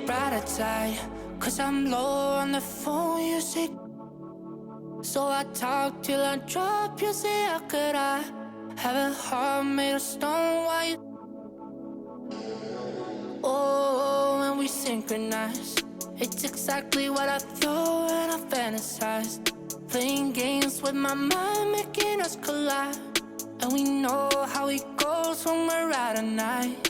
brighter side. Cause I'm low on the phone, you say. So I talk till I drop, you say, how could I have a heart made of stone while you... Oh, when we synchronize, it's exactly what I thought when I fantasized. Playing games with my mind, making us collide. And we know how it goes when we're out at night.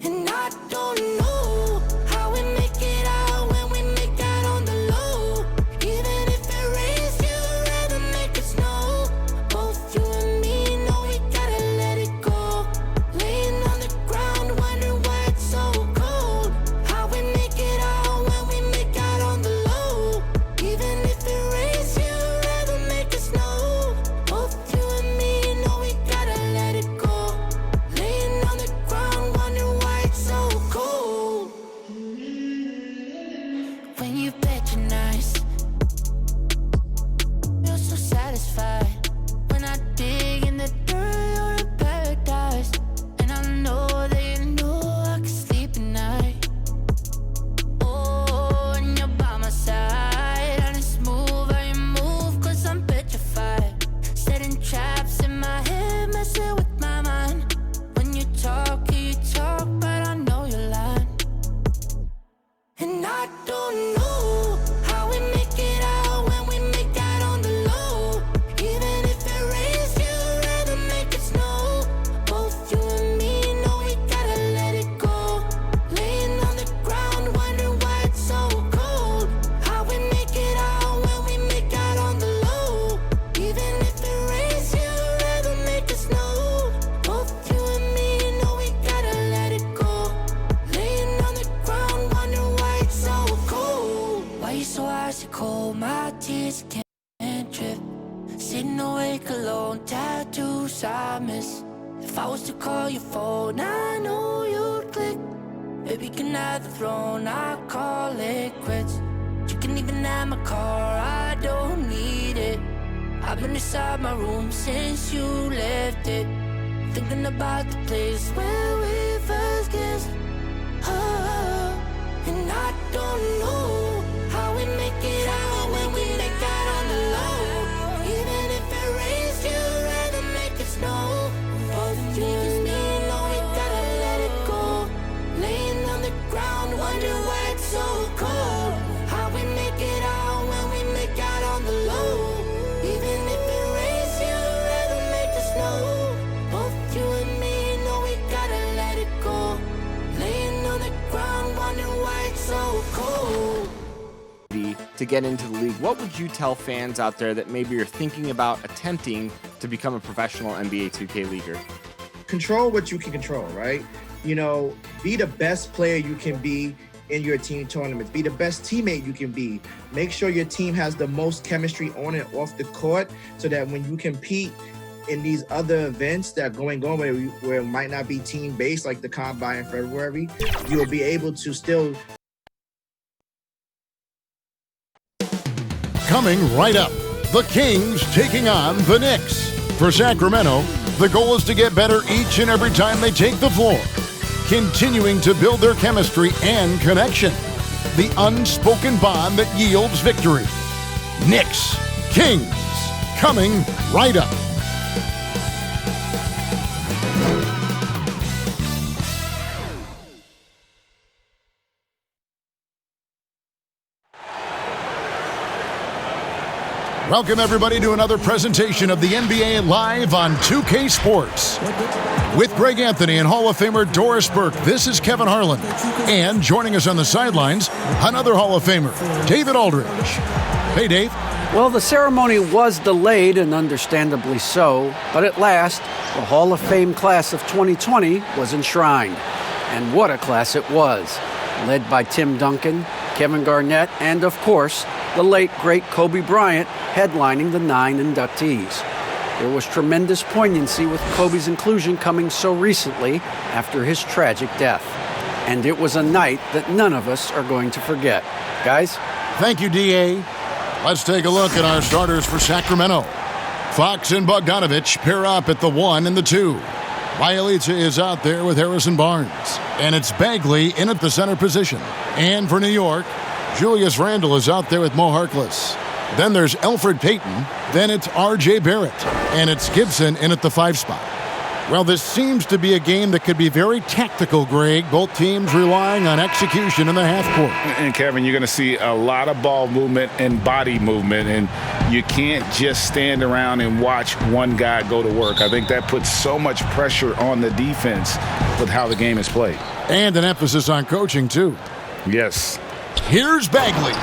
And I don't know how we make it out when we make out on the low. Even if it rains, you'd rather make it snow. Both you and me know we gotta let it go. Laying on the ground, wondering why it's so cold. How we make it out when we make out on the low. Even if it rains, you'd rather make it snow. Both you and me know we gotta let it go. Laying on the ground, wondering why it's so cold. When you bet you're nice, you're so satisfied. When I dig in the dirt, you're in paradise. And I know that you know I can sleep at night. Oh, and you're by my side. And it's smooth how you move, cause I'm petrified. Setting traps in my head, messing with my mind. When you talk, but I know you're lying. And I don't know how we make it out when we make out on the low. Even if it rains, you'd rather make it snow. Both you and me know we gotta let it go. Laying on the ground, wondering why it's so cold. How we make it out when we make out on the low. Even if it rains, you'd rather make it snow. Both you and me know we gotta let it go. Laying on the ground, wondering why it's so cold. Why you so icy cold? My tears can't drip. Sitting awake alone, tattoos I miss. If I was to call your phone, I know you'd click. Baby, can I have the throne? I call it quits. You can even have my car, I don't need it. I've been inside my room since you left it. Thinking about the place where we first kissed. Oh, and I don't know how we make it out when we make out on the low. Even if it rains, you'd rather make it snow. Both you and me know we gotta let it go. Laying on the ground, wondering why it's so cold. How we make it out when we make out on the low. Even if it rains, you'd rather make it snow. Both you and me know we gotta let it go. Laying on the ground, wondering why it's so cold. To get into the league, what would you tell fans out there that maybe are thinking about attempting to become a professional NBA 2K leaguer? Control what you can control, right? You know, be the best player you can be in your team tournaments. Be the best teammate you can be. Make sure your team has the most chemistry on and off the court so that when you compete in these other events that are going on where it might not be team-based, like the Combine in February, you'll be able to still... Coming right up, the Kings taking on the Knicks. For Sacramento, the goal is to get better each and every time they take the floor, continuing to build their chemistry and connection, the unspoken bond that yields victory. Knicks, Kings, coming right up. Welcome, everybody, to another presentation of the NBA Live on 2K Sports. With Greg Anthony and Hall of Famer Doris Burke, this is Kevin Harlan. And joining us on the sidelines, another Hall of Famer, David Aldridge. Hey, Dave. Well, the ceremony was delayed, and understandably so, but at last, the Hall of Fame class of 2020 was enshrined. And what a class it was, led by Tim Duncan, Kevin Garnett, and, of course, the late, great Kobe Bryant headlining the 9 inductees. There was tremendous poignancy with Kobe's inclusion coming so recently after his tragic death. And it was a night that none of us are going to forget. Guys? Thank you, D.A. Let's take a look at our starters for Sacramento. Fox and Bogdanovich pair up at the 1 and the 2. Bielitsa is out there with Harrison Barnes. And it's Bagley in at the center position. And for New York, Julius Randle is out there with Mo Harkless. Then there's Elfrid Payton. Then it's R.J. Barrett. And it's Gibson in at the 5 spot. Well, this seems to be a game that could be very tactical, Greg. Both teams relying on execution in the half court. And, Kevin, you're going to see a lot of ball movement and body movement, and you can't just stand around and watch one guy go to work. I think that puts so much pressure on the defense with how the game is played. And an emphasis on coaching, too. Yes. Here's Bagley.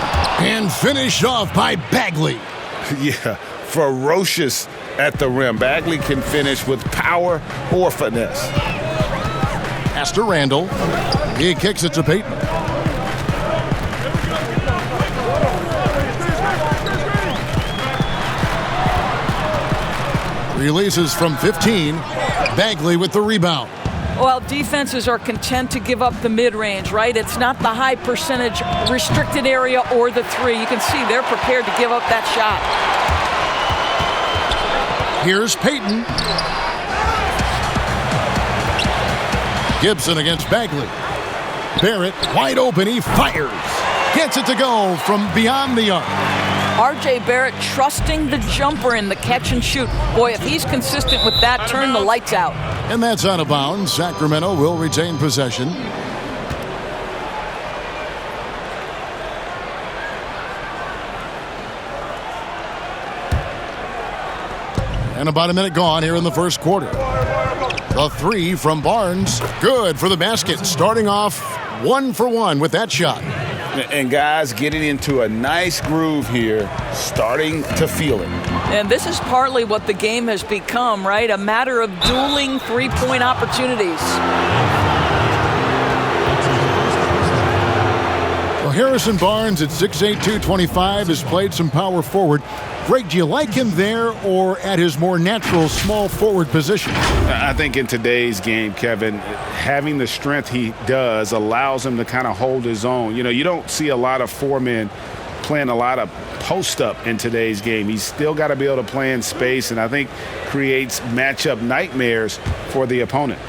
And finished off by Bagley. Yeah, ferocious at the rim. Bagley can finish with power or finesse. Pass to Randle. He kicks it to Payton. Releases from 15. Bagley with the rebound. Well, defenses are content to give up the mid-range, right? It's not the high percentage restricted area or the 3. You can see they're prepared to give up that shot. Here's Payton. Gibson against Bagley. Barrett wide open. He fires. Gets it to go from beyond the arc. R.J. Barrett trusting the jumper in the catch and shoot. Boy, if he's consistent with that, turn the lights out. And that's out of bounds. Sacramento will retain possession. And about a minute gone here in the first quarter. The 3 from Barnes. Good for the basket. Starting off 1 for 1 with that shot. And guys getting into a nice groove here, starting to feel it. And this is partly what the game has become, right? A matter of dueling three-point opportunities. Well, Harrison Barnes at 6'8", 225 has played some power forward. Greg, do you like him there or at his more natural small forward position? I think in today's game, Kevin, having the strength he does allows him to kind of hold his own. You know, you don't see a lot of 4 men playing a lot of post-up in today's game. He's still got to be able to play in space, and I think creates matchup nightmares for the opponent.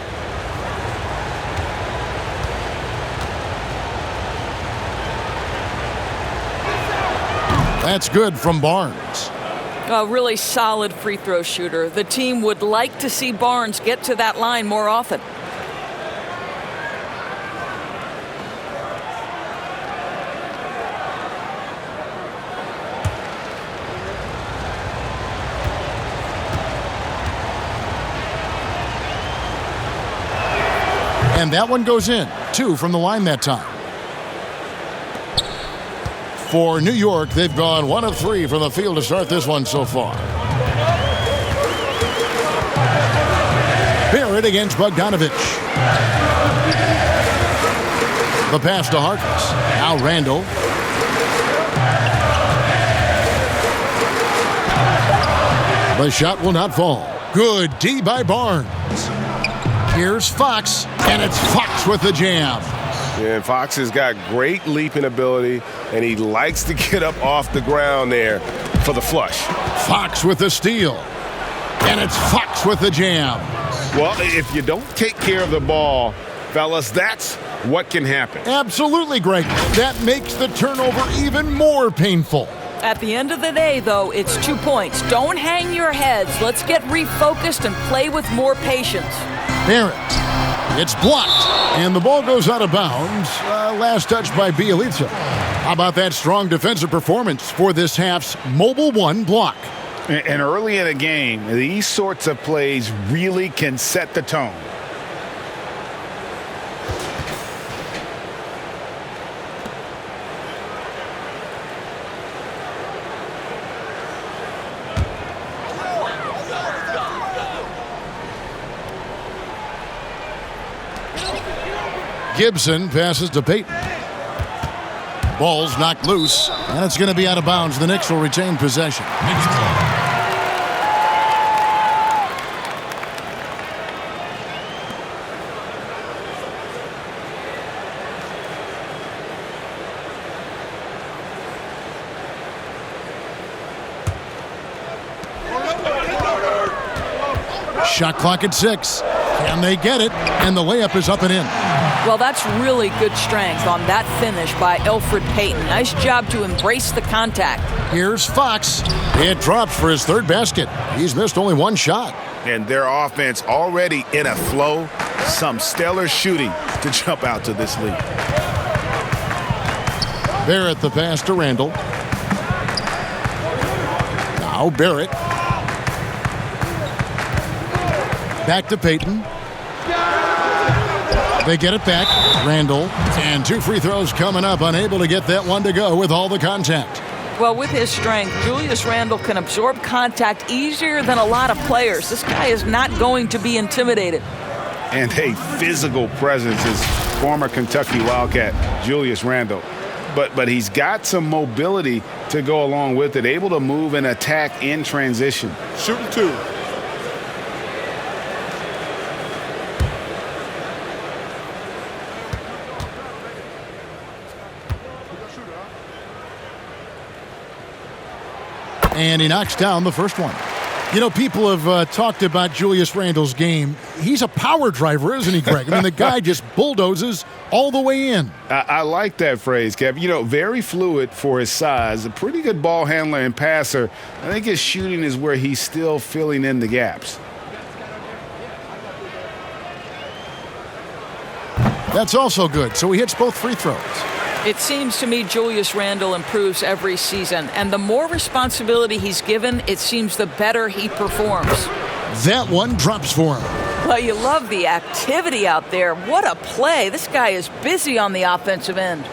That's good from Barnes. A really solid free throw shooter. The team would like to see Barnes get to that line more often. And that one goes in. 2 from the line that time. For New York, they've gone 1 of 3 from the field to start this one so far. Barrett against Bogdanovich. The pass to Harkless. Now Randle. The shot will not fall. Good D by Barnes. Here's Fox, and it's Fox with the jam. Yeah, Fox has got great leaping ability, and he likes to get up off the ground there for the flush. Fox with the steal. And it's Fox with the jam. Well, if you don't take care of the ball, fellas, that's what can happen. Absolutely, Greg. That makes the turnover even more painful. At the end of the day, though, it's 2 points. Don't hang your heads. Let's get refocused and play with more patience. Barrett. It's blocked, and the ball goes out of bounds. Last touch by Bielitsa. How about that strong defensive performance for this half's Mobile 1 block? And early in a game, these sorts of plays really can set the tone. Gibson passes to Payton. Ball's knocked loose, and it's going to be out of bounds. The Knicks will retain possession. Shot clock at 6. And they get it, and the layup is up and in. Well, that's really good strength on that finish by Elfrid Payton. Nice job to embrace the contact. Here's Fox. It drops for his third basket. He's missed only one shot. And their offense already in a flow. Some stellar shooting to jump out to this lead. Barrett the pass to Randall. Now Barrett. Back to Payton. They get it back. Randall. And 2 free throws coming up. Unable to get that one to go with all the contact. Well, with his strength, Julius Randle can absorb contact easier than a lot of players. This guy is not going to be intimidated. And a physical presence is former Kentucky Wildcat Julius Randle. But he's got some mobility to go along with it, able to move and attack in transition. Shooting 2. And he knocks down the first one. You know, people have talked about Julius Randle's game. He's a power driver, isn't he, Greg? I mean, the guy just bulldozes all the way in. I like that phrase, Kev. You know, very fluid for his size. A pretty good ball handler and passer. I think his shooting is where he's still filling in the gaps. That's also good. So he hits both free throws. It seems to me Julius Randle improves every season, and the more responsibility he's given, it seems the better he performs. That one drops for him. Well, you love the activity out there. What a play. This guy is busy on the offensive end.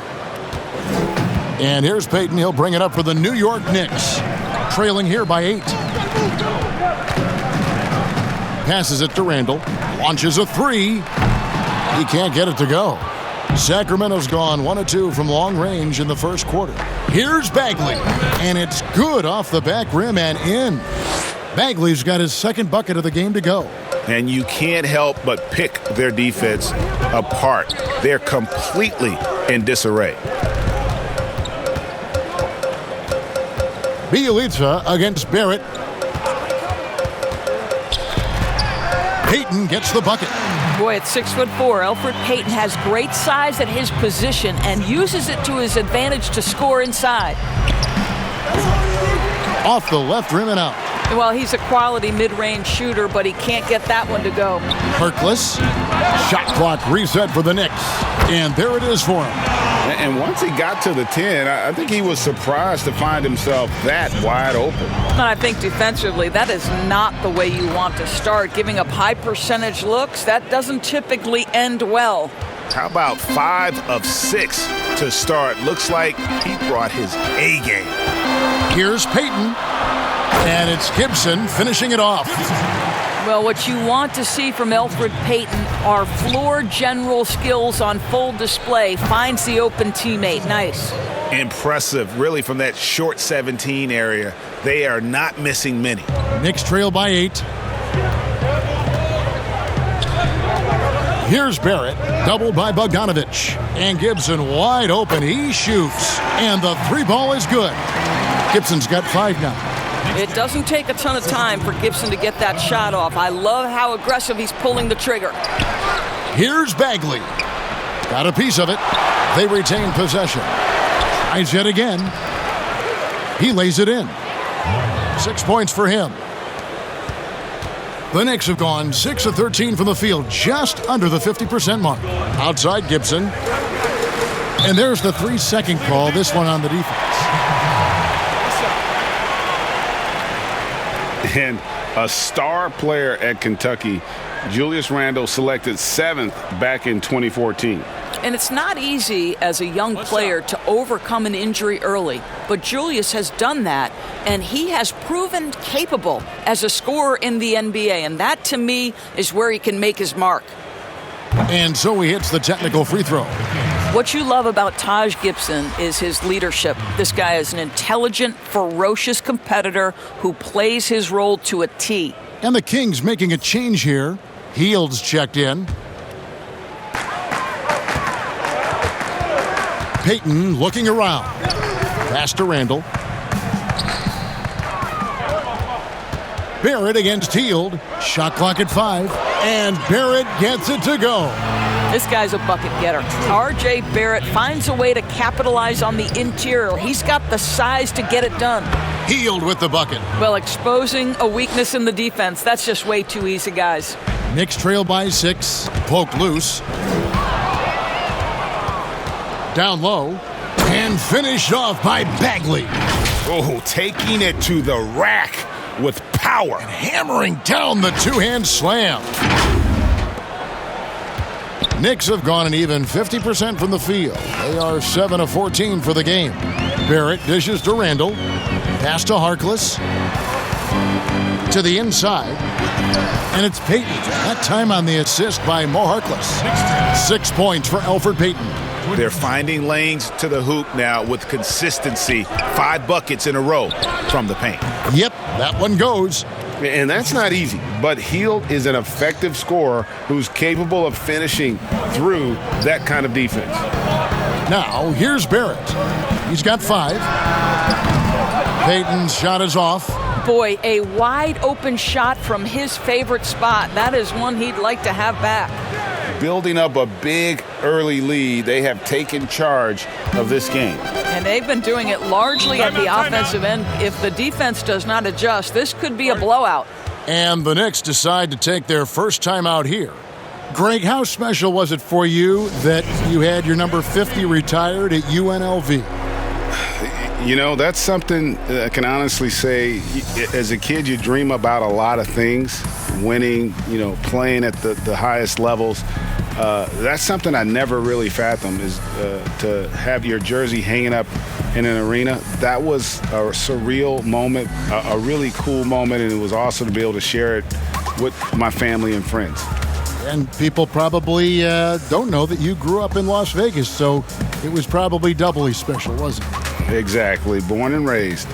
And here's Payton. He'll bring it up for the New York Knicks. Trailing here by 8. Passes it to Randall. Launches a 3. He can't get it to go. Sacramento's gone 1 of 2 from long range in the first quarter. Here's Bagley, and it's good off the back rim and in. Bagley's got his second bucket of the game to go. And you can't help but pick their defense apart. They're completely in disarray. Bielitsa against Barrett. Payton gets the bucket. Boy, at 6'4", Elfrid Payton has great size at his position and uses it to his advantage to score inside. Off the left rim and out. Well, he's a quality mid-range shooter, but he can't get that one to go. Harkless. Shot clock reset for the Knicks. And there it is for him. And once he got to the 10, I think he was surprised to find himself that wide open. And I think defensively, that is not the way you want to start. Giving up high percentage looks, that doesn't typically end well. How about 5 of 6 to start? Looks like he brought his A game. Here's Payton. And it's Gibson finishing it off. Well, what you want to see from Elfrid Payton are floor general skills on full display. Finds the open teammate. Nice. Impressive, really, from that short 17 area. They are not missing many. Knicks trail by 8. Here's Barrett, doubled by Bogdanovich. And Gibson wide open. He shoots. And the 3 ball is good. Gibson's got 5 now. It doesn't take a ton of time for Gibson to get that shot off. I love how aggressive he's pulling the trigger. Here's Bagley. Got a piece of it. They retain possession. Tries yet again. He lays it in. 6 points for him. The Knicks have gone 6 of 13 from the field, just under the 50% mark. Outside Gibson. And there's the 3-second call, this one on the defense. And a star player at Kentucky, Julius Randle, selected 7th back in 2014. And it's not easy as a young player to overcome an injury early, but Julius has done that, and he has proven capable as a scorer in the NBA, and that, to me, is where he can make his mark. And so he hits the technical free throw. What you love about Taj Gibson is his leadership. This guy is an intelligent, ferocious competitor who plays his role to a T. And the Kings making a change here. Heald's checked in. Payton looking around. Pass to Randall. Barrett against Hield. Shot clock at 5. And Barrett gets it to go. This guy's a bucket getter. R.J. Barrett finds a way to capitalize on the interior. He's got the size to get it done. Hield with the bucket. Well, exposing a weakness in the defense, that's just way too easy, guys. Knicks trail by 6. Poke loose. Down low. And finished off by Bagley. Oh, taking it to the rack with power. Hammering down the two-hand slam. Knicks have gone an even 50% from the field. They are 7 of 14 for the game. Barrett dishes to Randall. Pass to Harkless. To the inside. And it's Payton. That time on the assist by Mo Harkless. 6 points for Elfrid Payton. They're finding lanes to the hoop now with consistency. 5 buckets in a row from the paint. Yep, that one goes. And that's not easy. But Hield is an effective scorer who's capable of finishing through that kind of defense. Now, here's Barrett. He's got 5. Payton's shot is off. Boy, a wide open shot from his favorite spot. That is one he'd like to have back. Building up a big early lead, they have taken charge of this game. And they've been doing it largely at the offensive end. If the defense does not adjust, this could be a blowout. And the Knicks decide to take their first time out here. Greg, how special was it for you that you had your number 50 retired at UNLV? You know, that's something I can honestly say. As a kid, you dream about a lot of things, winning, you know, playing at the highest levels. That's something I never really fathomed, is to have your jersey hanging up in an arena. That was a surreal moment, a really cool moment, and it was awesome to be able to share it with my family and friends. And people probably don't know that you grew up in Las Vegas, so it was probably doubly special, wasn't it? Exactly. Born and raised.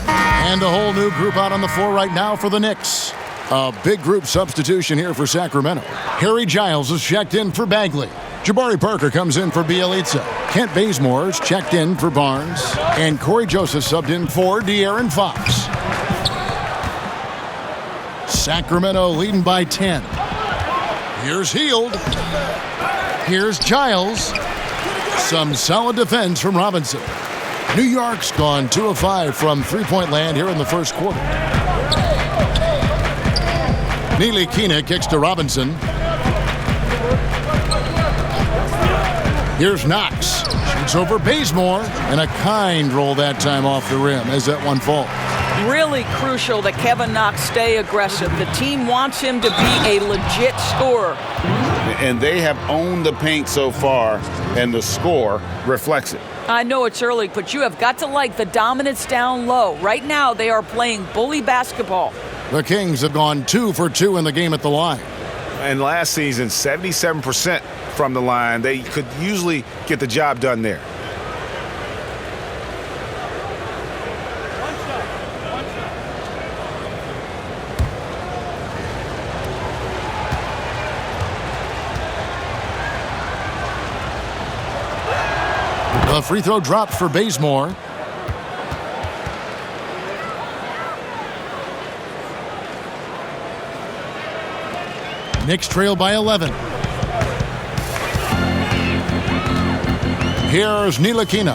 And a whole new group out on the floor right now for the Knicks. A big group substitution here for Sacramento. Harry Giles is checked in for Bagley. Jabari Parker comes in for Bjelica. Kent Bazemore's checked in for Barnes. And Corey Joseph subbed in for De'Aaron Fox. Sacramento leading by 10. Here's Hield. Here's Giles. Some solid defense from Robinson. New York's gone 2 of 5 from three-point land here in the first quarter. Ntilikina kicks to Robinson. Here's Knox. Shoots over Bazemore. And a kind roll that time off the rim as that one falls. Really crucial that Kevin Knox stay aggressive. The team wants him to be a legit scorer. And they have owned the paint so far, and the score reflects it. I know it's early, but you have got to like the dominance down low. Right now, they are playing bully basketball. The Kings have gone 2 for 2 in the game at the line. And last season, 77% from the line. They could usually get the job done there. A free throw dropped for Bazemore. Knicks trail by 11. Here's Ntilikina.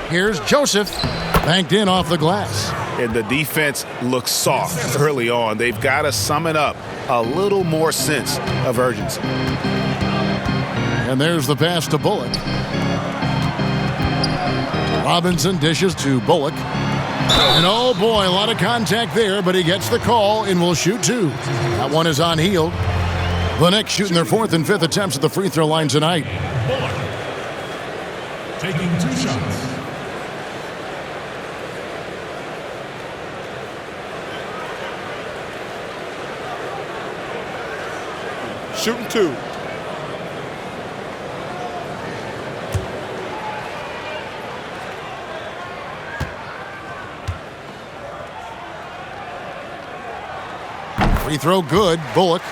Here's Joseph. Banked in off the glass. And the defense looks soft early on. They've got to sum it up. A little more sense of urgency. And there's the pass to Bullock. Robinson dishes to Bullock. And oh boy, a lot of contact there, but he gets the call and will shoot 2. That one is on Hield. The Knicks shooting their 4th and 5th attempts at the free throw line tonight. Bullock taking 2 shots. Shooting 2. Free throw good. Bullock.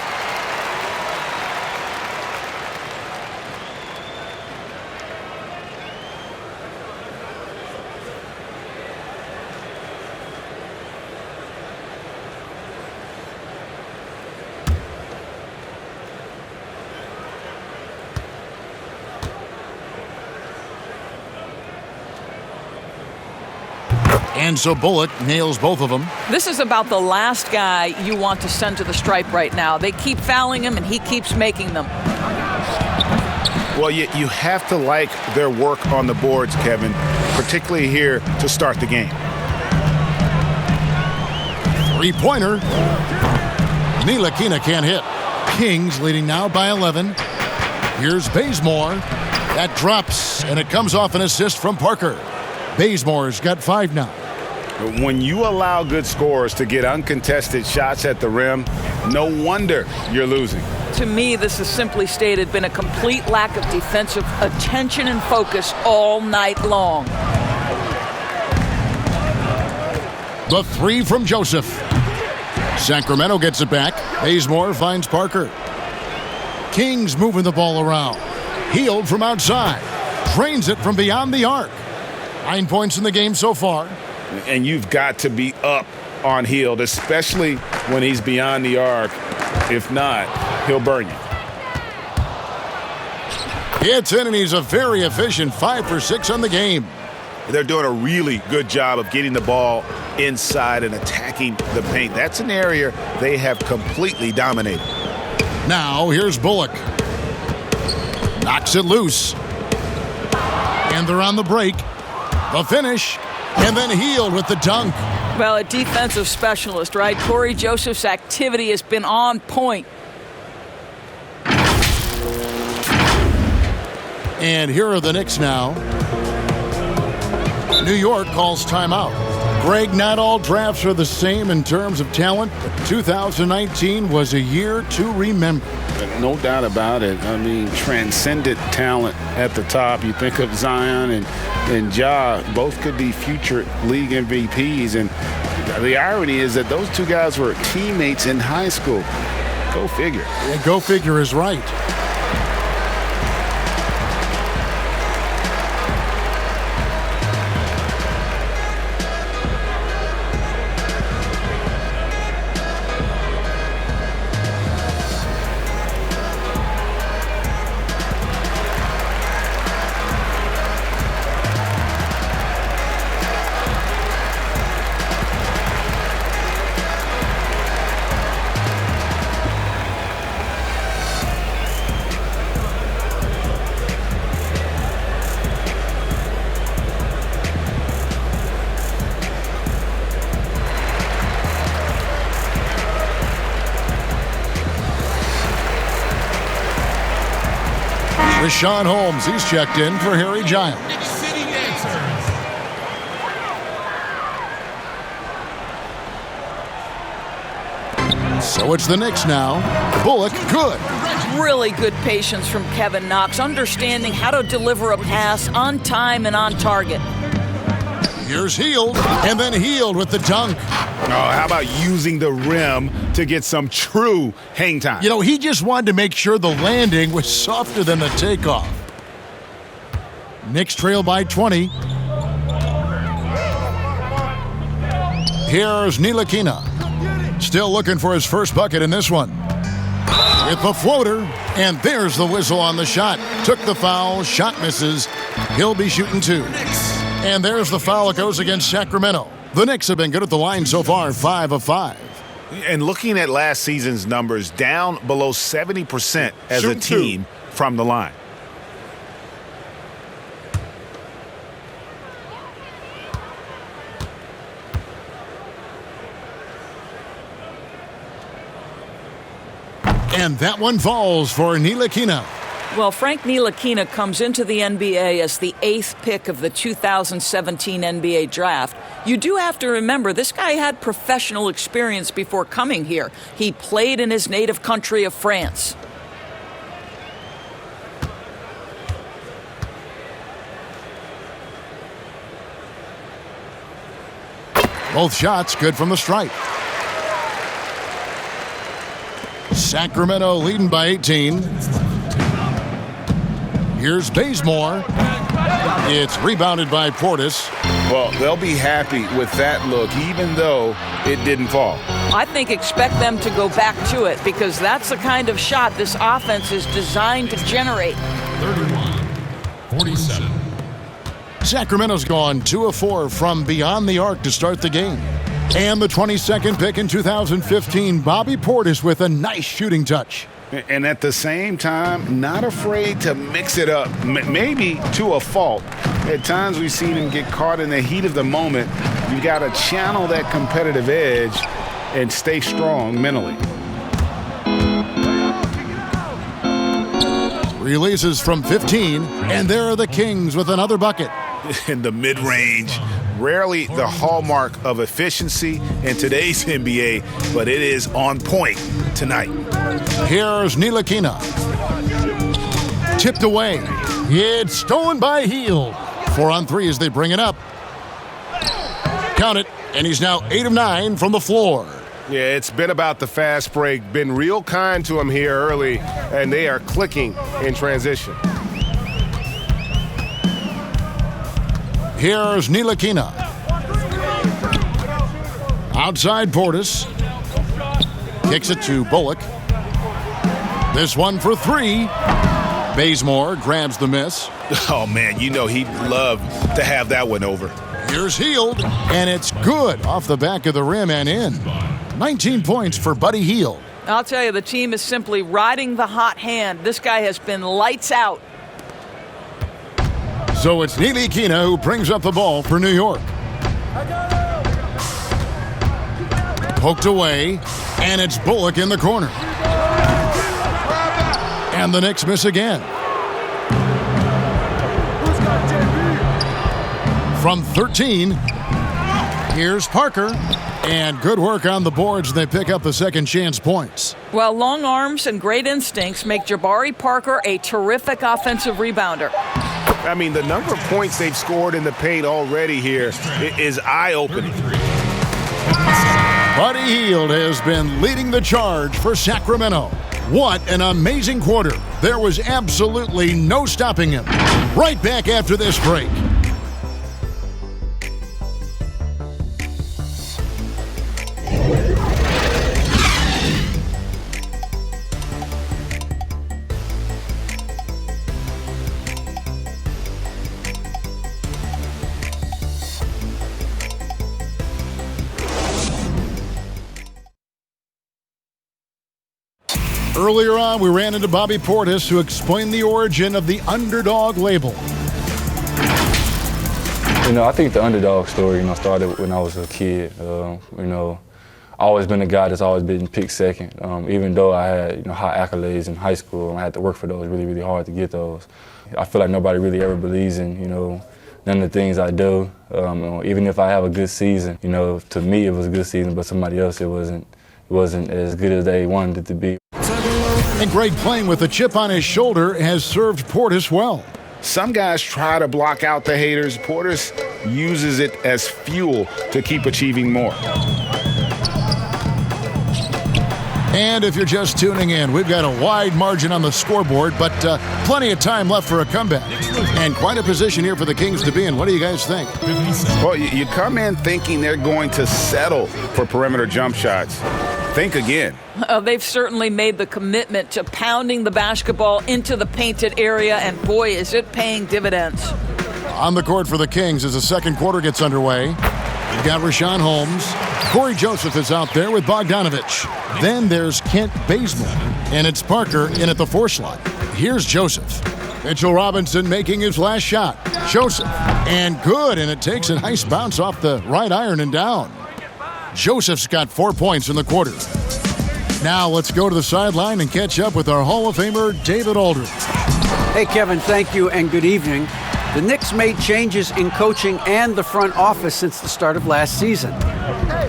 And so Bullock nails both of them. This is about the last guy you want to send to the stripe right now. They keep fouling him, and he keeps making them. Well, you have to like their work on the boards, Kevin, particularly here to start the game. Three-pointer. Ntilikina can't hit. Kings leading now by 11. Here's Bazemore. That drops, and it comes off an assist from Parker. Bazemore's got 5 now. When you allow good scorers to get uncontested shots at the rim, no wonder you're losing. To me, this has simply stated been a complete lack of defensive attention and focus all night long. The three from Joseph. Sacramento gets it back. Bazemore finds Parker. Kings moving the ball around. Healed from outside. Drains it from beyond the arc. 9 points in the game so far. And you've got to be up on Hield, especially when he's beyond the arc. If not, he'll burn you. Gets in, and he's a very efficient 5 for 6 on the game. They're doing a really good job of getting the ball inside and attacking the paint. That's an area they have completely dominated. Now, here's Bullock. Knocks it loose. And they're on the break. The finish. And then Hield with the dunk. Well, a defensive specialist, right? Corey Joseph's activity has been on point. And here are the Knicks now. New York calls timeout. Greg, not all drafts are the same in terms of talent, but 2019 was a year to remember. No doubt about it. I mean, transcendent talent at the top. You think of Zion and Ja, both could be future league MVPs. And the irony is that those two guys were teammates in high school. Go figure. Yeah, go figure is right. Rashawn Holmes, he's checked in for Harry Giles. So it's the Knicks now. Bullock, good. Really good patience from Kevin Knox, understanding how to deliver a pass on time and on target. Here's Hield, and then Hield with the dunk. Oh, how about using the rim to get some true hang time? You know, he just wanted to make sure the landing was softer than the takeoff. Knicks trail by 20. Here's Ntilikina. Still looking for his first bucket in this one. With the floater, and there's the whistle on the shot. Took the foul, shot misses. He'll be shooting 2. And there's the foul. It goes against Sacramento. The Knicks have been good at the line so far, 5 of 5. And looking at last season's numbers, down below 70% as a team from the line. And that one falls for Ntilikina. Well, Frank Ntilikina comes into the NBA as the 8th pick of the 2017 NBA draft. You do have to remember, this guy had professional experience before coming here. He played in his native country of France. Both shots good from the stripe. Sacramento leading by 18. Here's Bazemore. It's rebounded by Portis. Well, they'll be happy with that look, even though it didn't fall. I think expect them to go back to it because that's the kind of shot this offense is designed to generate. 31-47. Sacramento's gone 2 of 4 from beyond the arc to start the game. And the 22nd pick in 2015, Bobby Portis with a nice shooting touch. And at the same time, not afraid to mix it up, maybe to a fault. At times we've seen him get caught in the heat of the moment. You got to channel that competitive edge and stay strong mentally. Releases from 15, and there are the Kings with another bucket. In the mid-range, rarely the hallmark of efficiency in today's NBA, but it is on point tonight. Here's Ntilikina. Tipped away. It's stolen by Hield. 4 on 3 as they bring it up. Count it, and he's now 8 of 9 from the floor. Yeah, it's been about the fast break. Been real kind to him here early, and they are clicking in transition. Here's Ntilikina. Outside Portis. Kicks it to Bullock. This one for 3. Bazemore grabs the miss. Oh, man, you know he'd love to have that one over. Here's Hield, and it's good off the back of the rim and in. 19 points for Buddy Hield. I'll tell you, the team is simply riding the hot hand. This guy has been lights out. So it's Ntilikina who brings up the ball for New York. Poked away, and it's Bullock in the corner. And the Knicks miss again. From 13, here's Parker. And good work on the boards. They pick up the second chance points. Well, long arms and great instincts make Jabari Parker a terrific offensive rebounder. I mean, the number of points they've scored in the paint already here is eye-opening. Buddy Hield has been leading the charge for Sacramento. What an amazing quarter. There was absolutely no stopping him. Right back after this break. Earlier on, we ran into Bobby Portis, who explained the origin of the underdog label. I think the underdog story, started when I was a kid. I've always been a guy that's always been picked second. Even though I had, high accolades in high school, and I had to work for those really, really hard to get those. I feel like nobody really ever believes in, none of the things I do. Even if I have a good season, to me it was a good season, but somebody else it wasn't as good as they wanted it to be. And Greg, playing with a chip on his shoulder, has served Portis well. Some guys try to block out the haters. Portis uses it as fuel to keep achieving more. And if you're just tuning in, we've got a wide margin on the scoreboard, but plenty of time left for a comeback. And quite a position here for the Kings to be in. What do you guys think? Well, you come in thinking they're going to settle for perimeter jump shots. Think again. They've certainly made the commitment to pounding the basketball into the painted area, and boy, is it paying dividends. On the court for the Kings as the second quarter gets underway. You've got Rashawn Holmes. Corey Joseph is out there with Bogdanovich. Then there's Kent Bazemore. And it's Parker in at the 4 slot. Here's Joseph. Mitchell Robinson making his last shot. Joseph. And good, and it takes a nice bounce off the right iron and down. Joseph's got 4 points in the quarter. Now let's go to the sideline and catch up with our Hall of Famer, David Aldridge. Hey, Kevin, thank you and good evening. The Knicks made changes in coaching and the front office since the start of last season.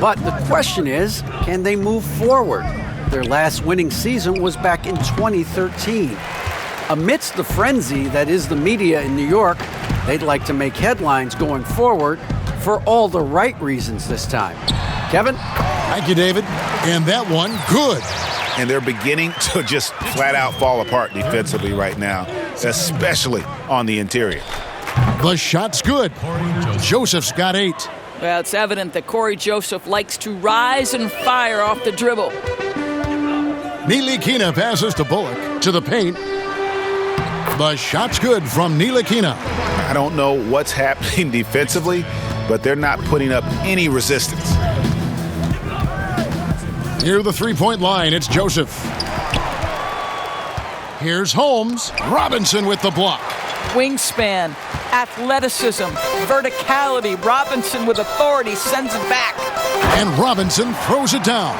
But the question is, can they move forward? Their last winning season was back in 2013. Amidst the frenzy that is the media in New York, they'd like to make headlines going forward for all the right reasons this time. Kevin? Thank you, David. And that one, good. and they're beginning to just flat out fall apart defensively right now, especially on the interior. The shot's good. Joseph's got 8. Well, it's evident that Corey Joseph likes to rise and fire off the dribble. Ntilikina passes to Bullock to the paint. The shot's good from Ntilikina. I don't know what's happening defensively, but they're not putting up any resistance. Near the three-point line, it's Joseph. Here's Holmes. Robinson with the block. Wingspan, athleticism, verticality. Robinson with authority sends it back. And Robinson throws it down.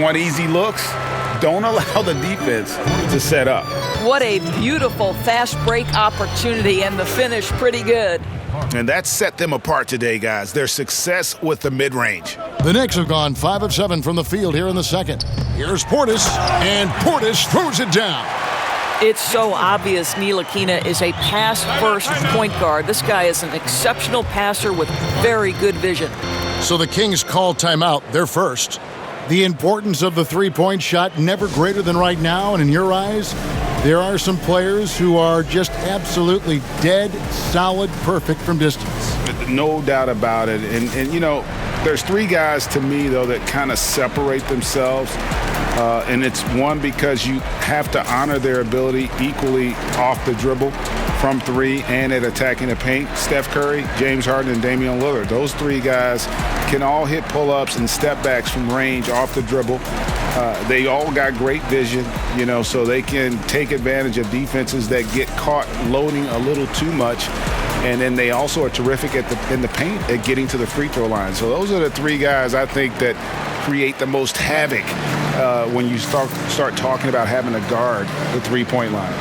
Want easy looks? Don't allow the defense to set up. What a beautiful fast break opportunity, and the finish pretty good. And that set them apart today, guys. Their success with the mid-range. The Knicks have gone 5 of 7 from the field here in the second. Here's Portis, and Portis throws it down. It's so obvious Ntilikina is a pass-first point guard. This guy is an exceptional passer with very good vision. So the Kings call timeout, their first. The importance of the three-point shot never greater than right now, and in your eyes, there are some players who are just absolutely dead, solid, perfect from distance. No doubt about it. And you know, there's 3 guys to me, though, that kind of separate themselves. And it's one, because you have to honor their ability equally off the dribble, from 3, and at attacking the paint. Steph Curry, James Harden, and Damian Lillard. Those 3 guys can all hit pull-ups and step-backs from range off the dribble. They all got great vision, you know, so they can take advantage of defenses that get caught loading a little too much. And then they also are terrific in the paint at getting to the free throw line. So those are the 3 guys I think that create the most havoc when you start talking about having to guard the three-point line.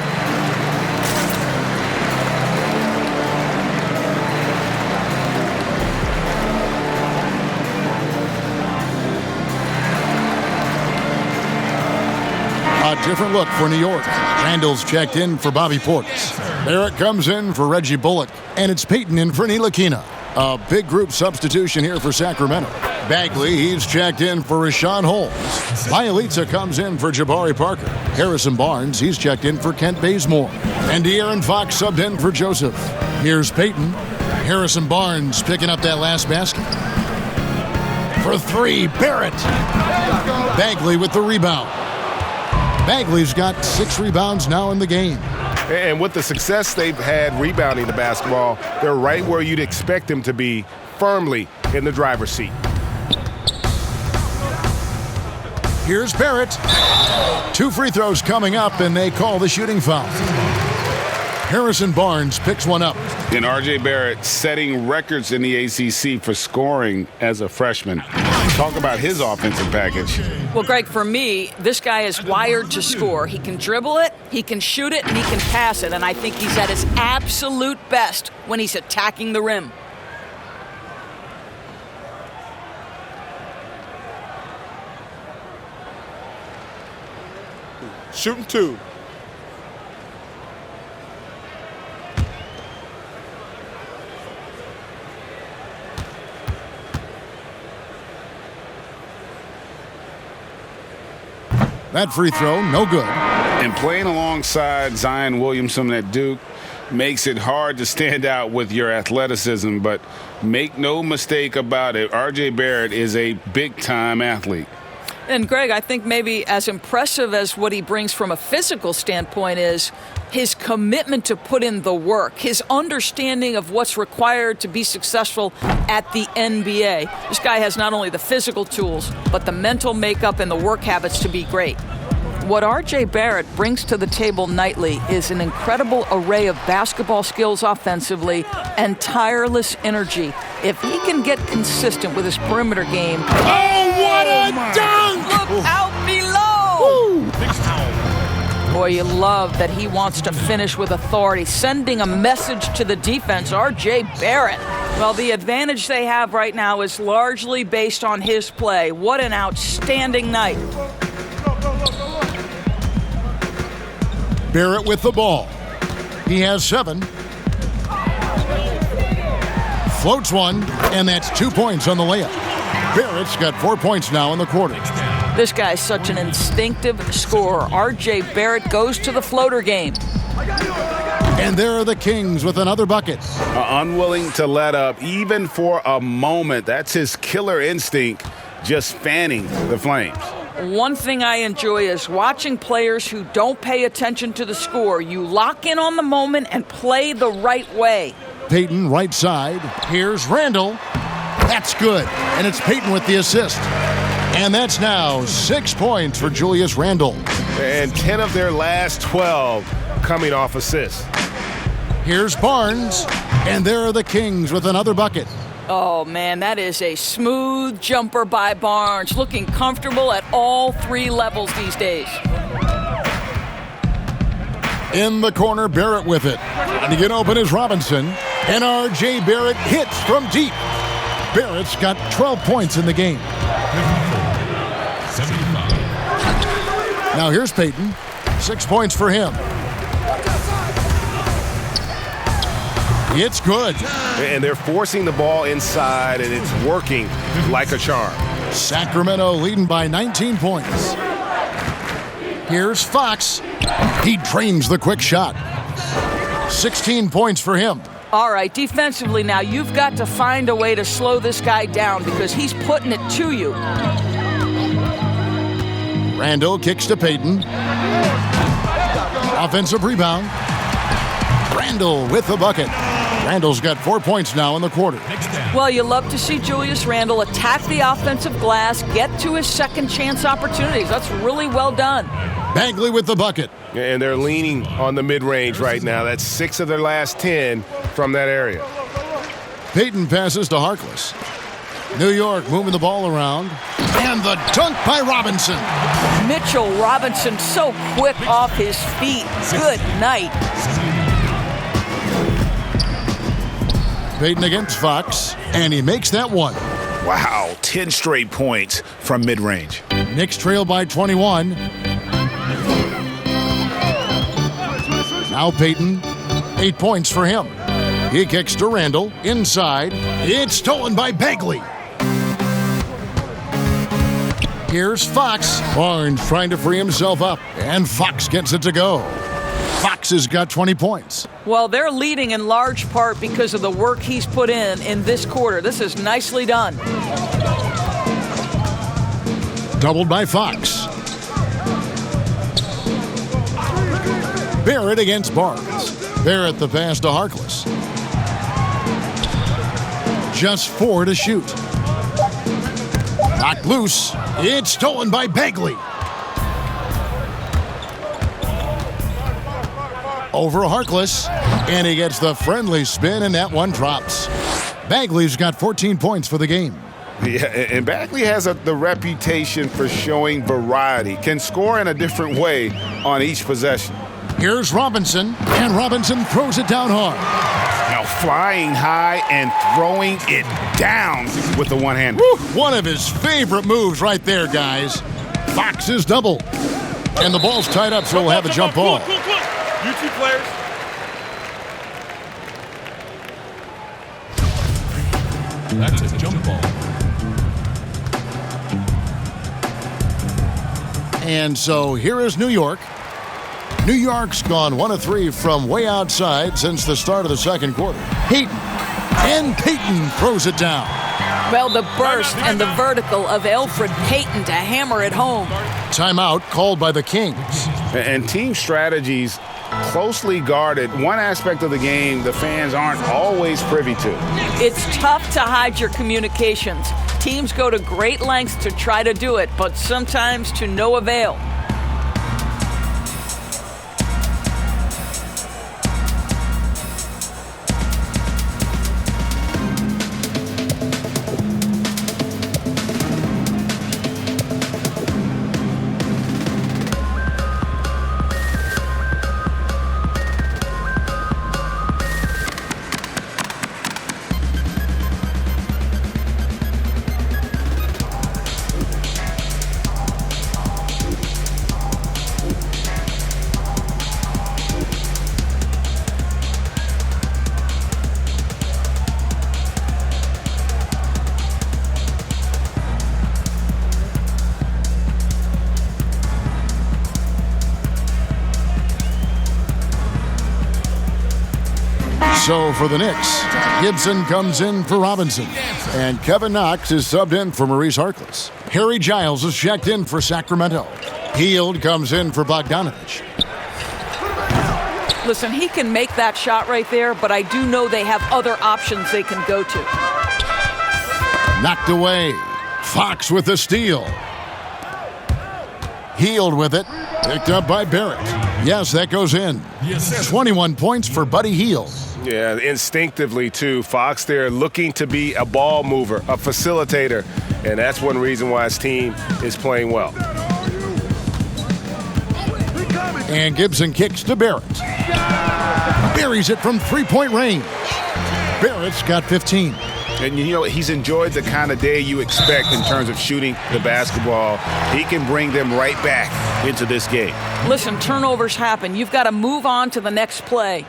A different look for New York. Randall's checked in for Bobby Portis. Barrett comes in for Reggie Bullock. And it's Payton in for Ntilikina. A big group substitution here for Sacramento. Bagley, he's checked in for Rashawn Holmes. Bielitsa comes in for Jabari Parker. Harrison Barnes, he's checked in for Kent Bazemore. And De'Aaron Fox subbed in for Joseph. Here's Payton. Harrison Barnes picking up that last basket. For 3, Barrett. Bagley with the rebound. Bagley's got 6 rebounds now in the game. And with the success they've had rebounding the basketball, they're right where you'd expect them to be, firmly in the driver's seat. Here's Barrett. 2 free throws coming up, and they call the shooting foul. Harrison Barnes picks one up. And R.J. Barrett setting records in the ACC for scoring as a freshman. Talk about his offensive package. Well, Greg, for me, this guy is wired to score. He can dribble it, he can shoot it, and he can pass it. And I think he's at his absolute best when he's attacking the rim. Shooting 2. That free throw, no good. And playing alongside Zion Williamson at Duke makes it hard to stand out with your athleticism, but make no mistake about it, R.J. Barrett is a big-time athlete. And, Greg, I think maybe as impressive as what he brings from a physical standpoint is his commitment to put in the work, his understanding of what's required to be successful at the NBA. This guy has not only the physical tools, but the mental makeup and the work habits to be great. What R.J. Barrett brings to the table nightly is an incredible array of basketball skills offensively and tireless energy. If he can get consistent with his perimeter game... Oh, what a dunk! Look out below! Boy, you love that he wants to finish with authority, sending a message to the defense. R.J. Barrett. Well, the advantage they have right now is largely based on his play. What an outstanding night. Barrett with the ball. He has 7. Floats one, and that's 2 points on the layup. Barrett's got 4 points now in the quarter. This guy's such an instinctive scorer. R.J. Barrett goes to the floater game. And there are the Kings with another bucket. Unwilling to let up even for a moment. That's his killer instinct, just fanning the Flames. One thing I enjoy is watching players who don't pay attention to the score. You lock in on the moment and play the right way. Payton right side. Here's Randall. That's good. And it's Payton with the assist. And that's now 6 points for Julius Randle. And 10 of their last 12 coming off assists. Here's Barnes. And there are the Kings with another bucket. Oh, man, that is a smooth jumper by Barnes, looking comfortable at all 3 levels these days. In the corner, Barrett with it. And to get open is Robinson. And R.J. Barrett hits from deep. Barrett's got 12 points in the game. 75. Now here's Payton. 6 points for him. It's good. And they're forcing the ball inside, and it's working like a charm. Sacramento leading by 19 points. Here's Fox. He drains the quick shot. 16 points for him. All right, defensively now, you've got to find a way to slow this guy down because he's putting it to you. Randall kicks to Payton. Offensive rebound. Randall with the bucket. Randall's got 4 points now in the quarter. Well, you love to see Julius Randle attack the offensive glass, get to his second chance opportunities. That's really well done. Bagley with the bucket. And they're leaning on the mid-range right now. That's 6 of their last 10 from that area. Payton passes to Harkless. New York moving the ball around. And the dunk by Robinson. Mitchell Robinson so quick off his feet. Good night. Payton against Fox, and he makes that one. Wow, 10 straight points from mid-range. Knicks trail by 21. Now Payton, 8 points for him. He kicks to Randall, inside. It's stolen by Bagley. Here's Fox. Barnes trying to free himself up, and Fox gets it to go. Fox has got 20 points. Well, they're leading in large part because of the work he's put in this quarter. This is nicely done. Doubled by Fox. Barrett against Barnes. Barrett the pass to Harkless. Just 4 to shoot. Knocked loose. It's stolen by Bagley. Over Harkless, and he gets the friendly spin, and that one drops. Bagley's got 14 points for the game. Yeah, and Bagley has the reputation for showing variety, can score in a different way on each possession. Here's Robinson, and Robinson throws it down hard. Now flying high and throwing it down with the one-hander. One of his favorite moves right there, guys. Fox is double, and the ball's tied up, so we'll have a jump ball. You two players. That's a jump ball. And so here is New York. New York's gone 1 of 3 from way outside since the start of the second quarter. Payton. And Payton throws it down. Well, the burst and the vertical of Elfrid Payton to hammer it home. Timeout called by the Kings. And team strategies closely guarded. One aspect of the game the fans aren't always privy to. It's tough to hide your communications. Teams go to great lengths to try to do it, but sometimes to no avail. So for the Knicks, Gibson comes in for Robinson. And Kevin Knox is subbed in for Maurice Harkless. Harry Giles is checked in for Sacramento. Hield comes in for Bogdanovich. Listen, he can make that shot right there, but I do know they have other options they can go to. Knocked away. Fox with the steal. Hield with it. Picked up by Barrett. Yes, that goes in. 21 points for Buddy Hield. Yeah, instinctively, too. Fox there looking to be a ball mover, a facilitator, and that's one reason why his team is playing well. And Gibson kicks to Barrett. Buries it from three-point range. Barrett's got 15. And, you know, he's enjoyed the kind of day you expect in terms of shooting the basketball. He can bring them right back into this game. Listen, turnovers happen. You've got to move on to the next play.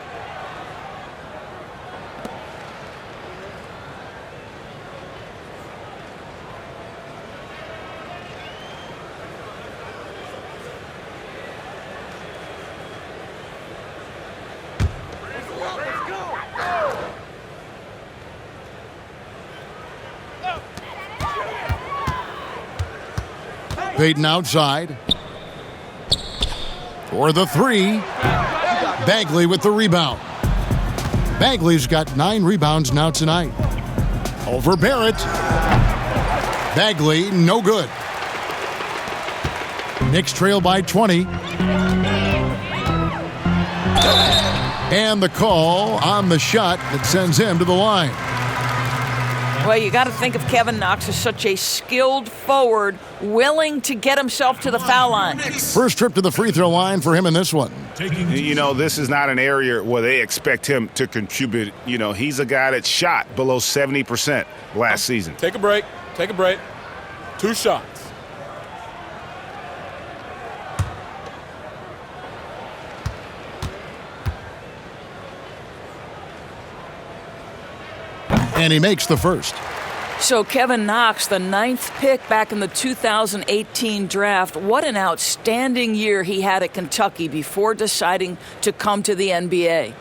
Payton outside. For the three. Bagley with the rebound. Bagley's got 9 rebounds now tonight. Over Barrett. Bagley, no good. Knicks trail by 20. And the call on the shot that sends him to the line. Well, you got to think of Kevin Knox as such a skilled forward, willing to get himself to the foul line. First trip to the free throw line for him in this one. You know, this is not an area where they expect him to contribute. You know, he's a guy that shot below 70% last season. Take a break. Take a break. 2 shots. And he makes the first. So Kevin Knox, the 9th pick back in the 2018 draft. What an outstanding year he had at Kentucky before deciding to come to the NBA.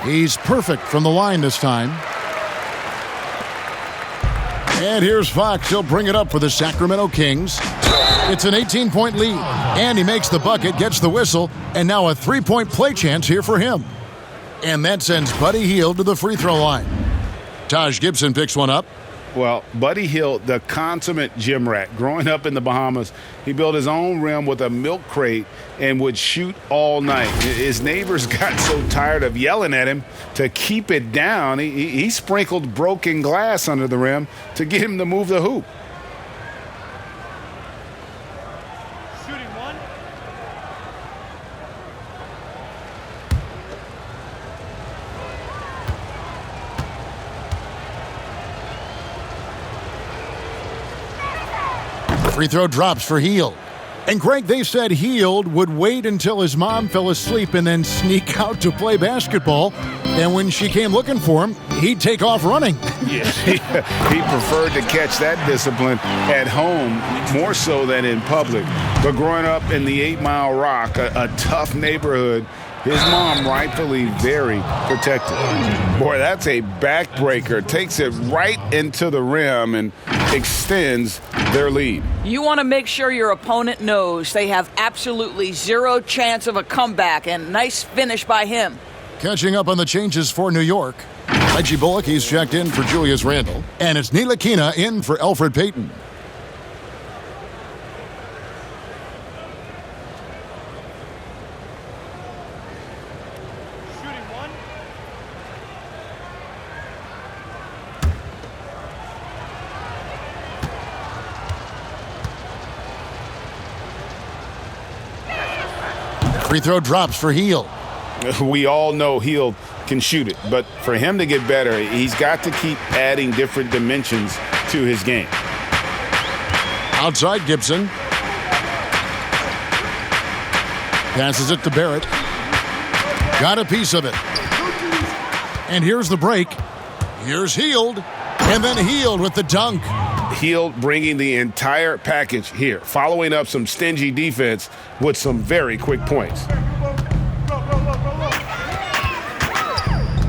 He's perfect from the line this time. And here's Fox. He'll bring it up for the Sacramento Kings. It's an 18-point lead. And he makes the bucket, gets the whistle, and now a 3-point play chance here for him. And that sends Buddy Hield to the free throw line. Taj Gibson picks one up. Well, Buddy Hield, the consummate gym rat. Growing up in the Bahamas, he built his own rim with a milk crate and would shoot all night. His neighbors got so tired of yelling at him to keep it down. He sprinkled broken glass under the rim to get him to move the hoop. Shooting one. Free throw drops for Hield. And Greg, they said Hield would wait until his mom fell asleep and then sneak out to play basketball. And when she came looking for him, he'd take off running. Yeah, he preferred to catch that discipline at home more so than in public. But growing up in the 8 Mile Rock, a tough neighborhood, his mom rightfully very protective. Boy, that's a backbreaker. Takes it right into the rim and extends their lead. You want to make sure your opponent knows they have absolutely zero chance of a comeback, and nice finish by him. Catching up on the changes for New York. Reggie Bullock, he's checked in for Julius Randle. And it's Ntilikina in for Elfrid Payton. Shooting one. Free throw drops for Hield. We all know Hield can shoot it, but for him to get better, he's got to keep adding different dimensions to his game. Outside Gibson. Passes it to Barrett. Got a piece of it. And here's the break. Here's Hield. And then Hield with the dunk. Hield bringing the entire package here, following up some stingy defense with some very quick points.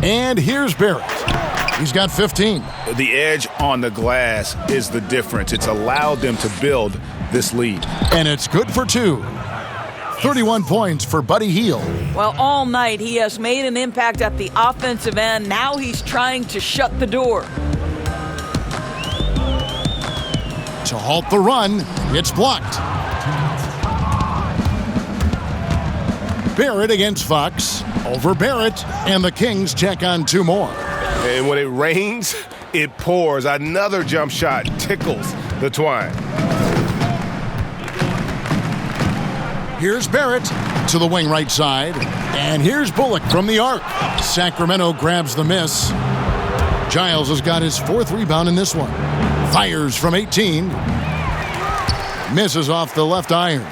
And here's Barrett. He's got 15. The edge on the glass is the difference. It's allowed them to build this lead. And it's good for 2. 31 points for Buddy Hield. Well, all night he has made an impact at the offensive end. Now he's trying to shut the door. To halt the run, it's blocked. Barrett against Fox. Over Barrett, and the Kings check on 2 more. And when it rains, it pours. Another jump shot tickles the twine. Here's Barrett to the wing right side. And here's Bullock from the arc. Sacramento grabs the miss. Giles has got his 4th rebound in this one. Fires from 18. Misses off the left iron.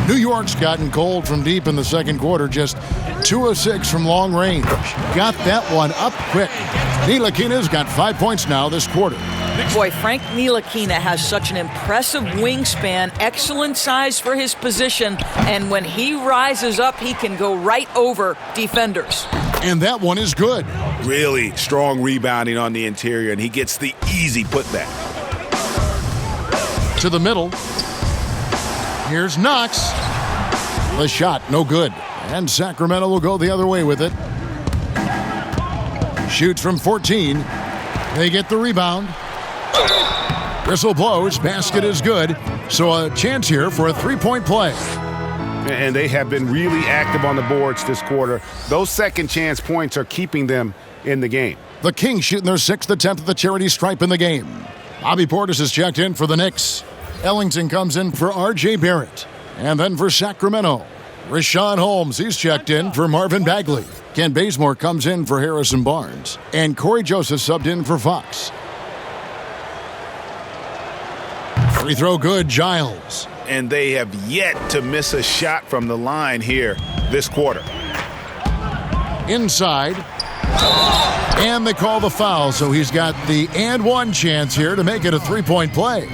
New York's gotten cold from deep in the second quarter, just 2 of 6 from long range. Got that one up quick. Ntilikina's got 5 points now this quarter. Boy, Frank Ntilikina has such an impressive wingspan, excellent size for his position, and when he rises up, he can go right over defenders. And that one is good. Really strong rebounding on the interior, and he gets the easy putback. To the middle. Here's Knox. The shot, no good. And Sacramento will go the other way with it. Shoots from 14. They get the rebound. Whistle blows. Basket is good. So a chance here for a 3-point play. And they have been really active on the boards this quarter. Those second chance points are keeping them in the game. The Kings shooting their 6th attempt at the charity stripe in the game. Bobby Portis is checked in for the Knicks. Ellington comes in for R.J. Barrett. And then for Sacramento, Rashawn Holmes, he's checked in for Marvin Bagley. Ken Bazemore comes in for Harrison Barnes. And Corey Joseph subbed in for Fox. Free throw good, Giles. And they have yet to miss a shot from the line here this quarter. Inside. And they call the foul, so he's got the and one chance here to make it a 3-point play.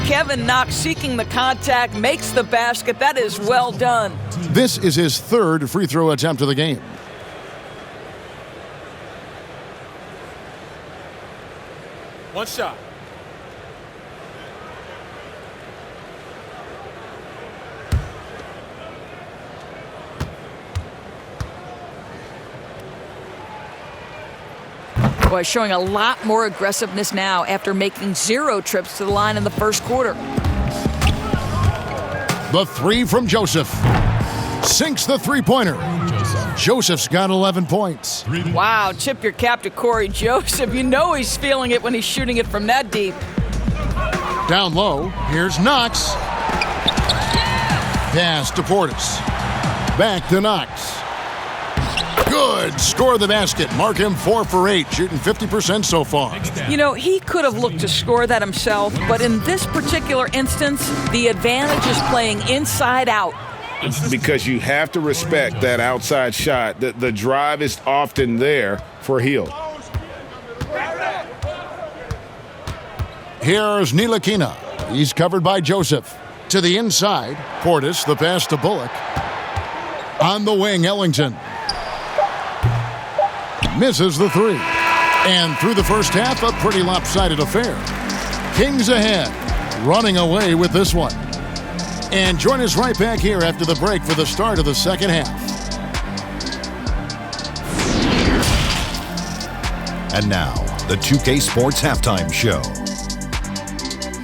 Kevin Knox seeking the contact, makes the basket. That is well done. This is his 3rd free throw attempt of the game. One shot. Boy, showing a lot more aggressiveness now after making 0 trips to the line in the first quarter. The 3 from Joseph. Sinks the 3-pointer. Joseph's got 11 points. Wow, tip your cap to Corey Joseph. You know he's feeling it when he's shooting it from that deep. Down low, here's Knox. Pass to Portis. Back to Knox. Good. Score the basket. Mark him 4 for 8, shooting 50% so far. You know, he could have looked to score that himself, but in this particular instance, the advantage is playing inside out. Because you have to respect that outside shot. The drive is often there for Hield. Here's Ntilikina. He's covered by Joseph. To the inside, Portis, the pass to Bullock. On the wing, Ellington. Misses the 3. And through the first half, a pretty lopsided affair. Kings ahead, running away with this one. And join us right back here after the break for the start of the second half. And now, the 2K Sports Halftime Show.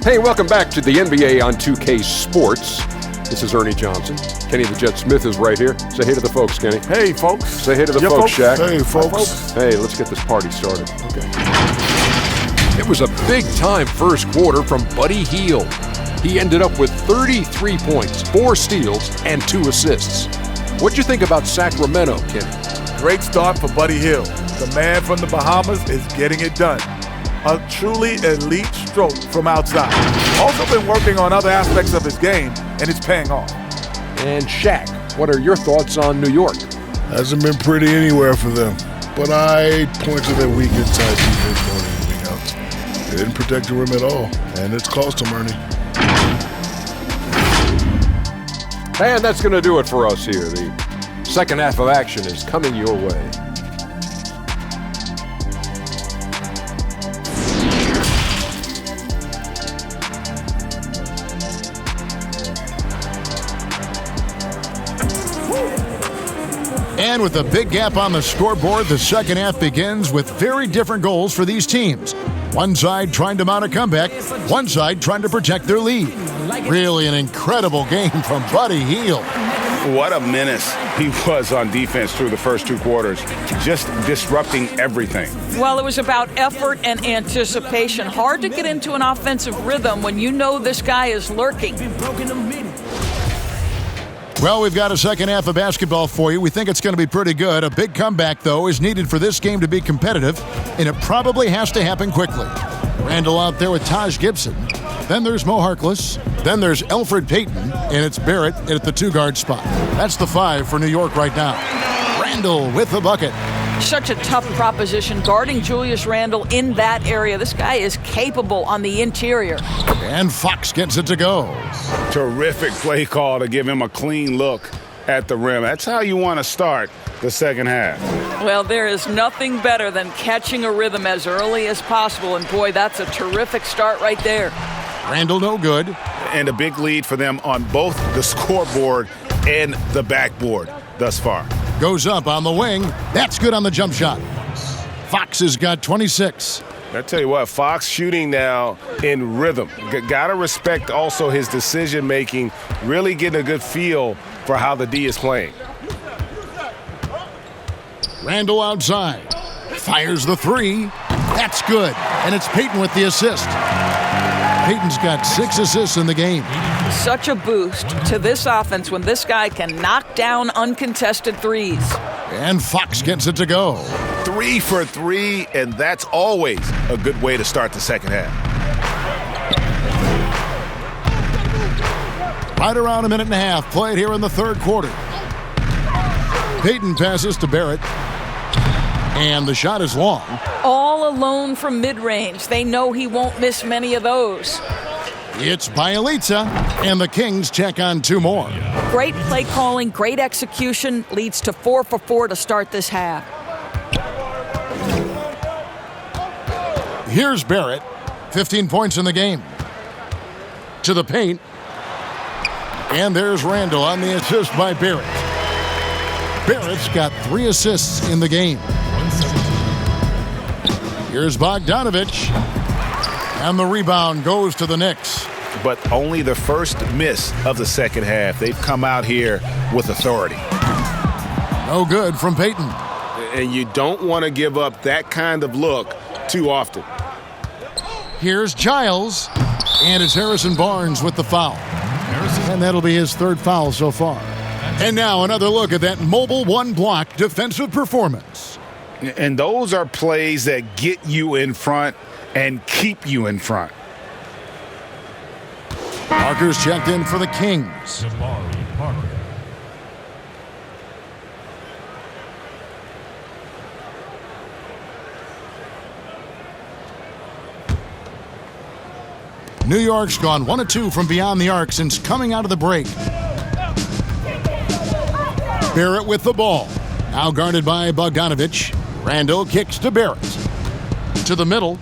Hey, welcome back to the NBA on 2K Sports. This is Ernie Johnson. Kenny the Jet Smith is right here. Say hey to the folks, Kenny. Hey, folks. Say hey to the folks, Shaq. Hey, folks. Hey, let's get this party started. Okay. It was a big-time first quarter from Buddy Hield. He ended up with 33 points, 4 steals, and 2 assists. What'd you think about Sacramento, Kenny? Great start for Buddy Hield. The man from the Bahamas is getting it done. A truly elite stroke from outside. Also been working on other aspects of his game, and it's paying off. And Shaq, what are your thoughts on New York? Hasn't been pretty anywhere for them, but I point to their weak inside defense more than anything else. Didn't protect the rim at all, and it's cost him, Ernie. And that's going to do it for us here. The second half of action is coming your way. And with a big gap on the scoreboard, the second half begins with very different goals for these teams. One side trying to mount a comeback, one side trying to protect their lead. Really an incredible game from Buddy Hield. What a menace he was on defense through the first 2 quarters, just disrupting everything. Well, it was about effort and anticipation. Hard to get into an offensive rhythm when you know this guy is lurking. Well, we've got a second half of basketball for you. We think it's going to be pretty good. A big comeback, though, is needed for this game to be competitive, and it probably has to happen quickly. Randall out there with Taj Gibson. Then there's Mo Harkless. Then there's Elfrid Payton, and it's Barrett at the 2-guard spot. That's the 5 for New York right now. Randall with the bucket. Such a tough proposition guarding Julius Randle in that area. This guy is capable on the interior. And Fox gets it to go. Terrific play call to give him a clean look at the rim. That's how you want to start the second half. Well, there is nothing better than catching a rhythm as early as possible, and boy, that's a terrific start right there. Randall no good. And a big lead for them on both the scoreboard and the backboard thus far. Goes up on the wing. That's good on the jump shot. Fox has got 26. I tell you what, Fox shooting now in rhythm. Got to respect also his decision-making, really getting a good feel for how the D is playing. Randall outside. Fires the 3. That's good. And it's Payton with the assist. Payton's got 6 assists in the game. Such a boost to this offense when this guy can knock down uncontested threes. And Fox gets it to go. 3 for 3, and that's always a good way to start the second half. Right around a minute and a half played here in the third quarter. Payton passes to Barrett. And the shot is long. All alone from mid-range. They know he won't miss many of those. It's Bielitsa, and the Kings check on 2 more. Great play calling, great execution, leads to 4 for 4 to start this half. Here's Barrett, 15 points in the game. To the paint. And there's Randall on the assist by Barrett. Barrett's got 3 assists in the game. Here's Bogdanovich. And the rebound goes to the Knicks. But only the first miss of the second half. They've come out here with authority. No good from Payton. And you don't want to give up that kind of look too often. Here's Giles. And it's Harrison Barnes with the foul. And that'll be his 3rd foul so far. And now another look at that mobile 1-block defensive performance. And those are plays that get you in front and keep you in front. Parker's checked in for the Kings. Parker. New York's gone 1 of 2 from beyond the arc since coming out of the break. Barrett with the ball. Now guarded by Bogdanovich. Randall kicks to Barrett. To the middle.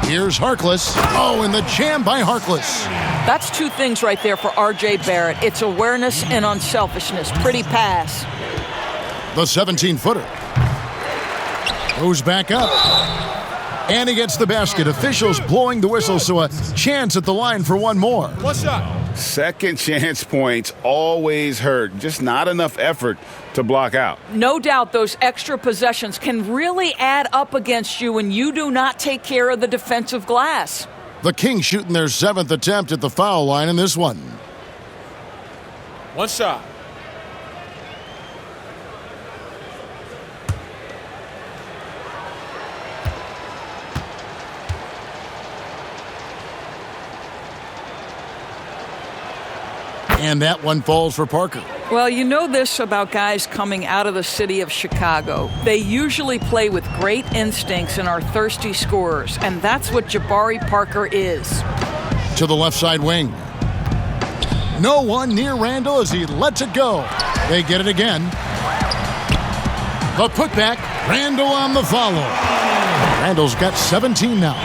Here's Harkless. Oh, and the jam by Harkless. That's 2 things right there for R.J. Barrett. It's awareness and unselfishness. Pretty pass. The 17-footer. Goes back up. And he gets the basket. Officials blowing the whistle, so a chance at the line for 1 more. One shot. Second chance points always hurt. Just not enough effort to block out. No doubt those extra possessions can really add up against you when you do not take care of the defensive glass. The Kings shooting their 7th attempt at the foul line in this one. One shot. And that one falls for Parker. Well, you know this about guys coming out of the city of Chicago. They usually play with great instincts and are thirsty scorers, and that's what Jabari Parker is. To the left side wing. No one near Randall as he lets it go. They get it again. The putback, Randall on the follow. Randall's got 17 now.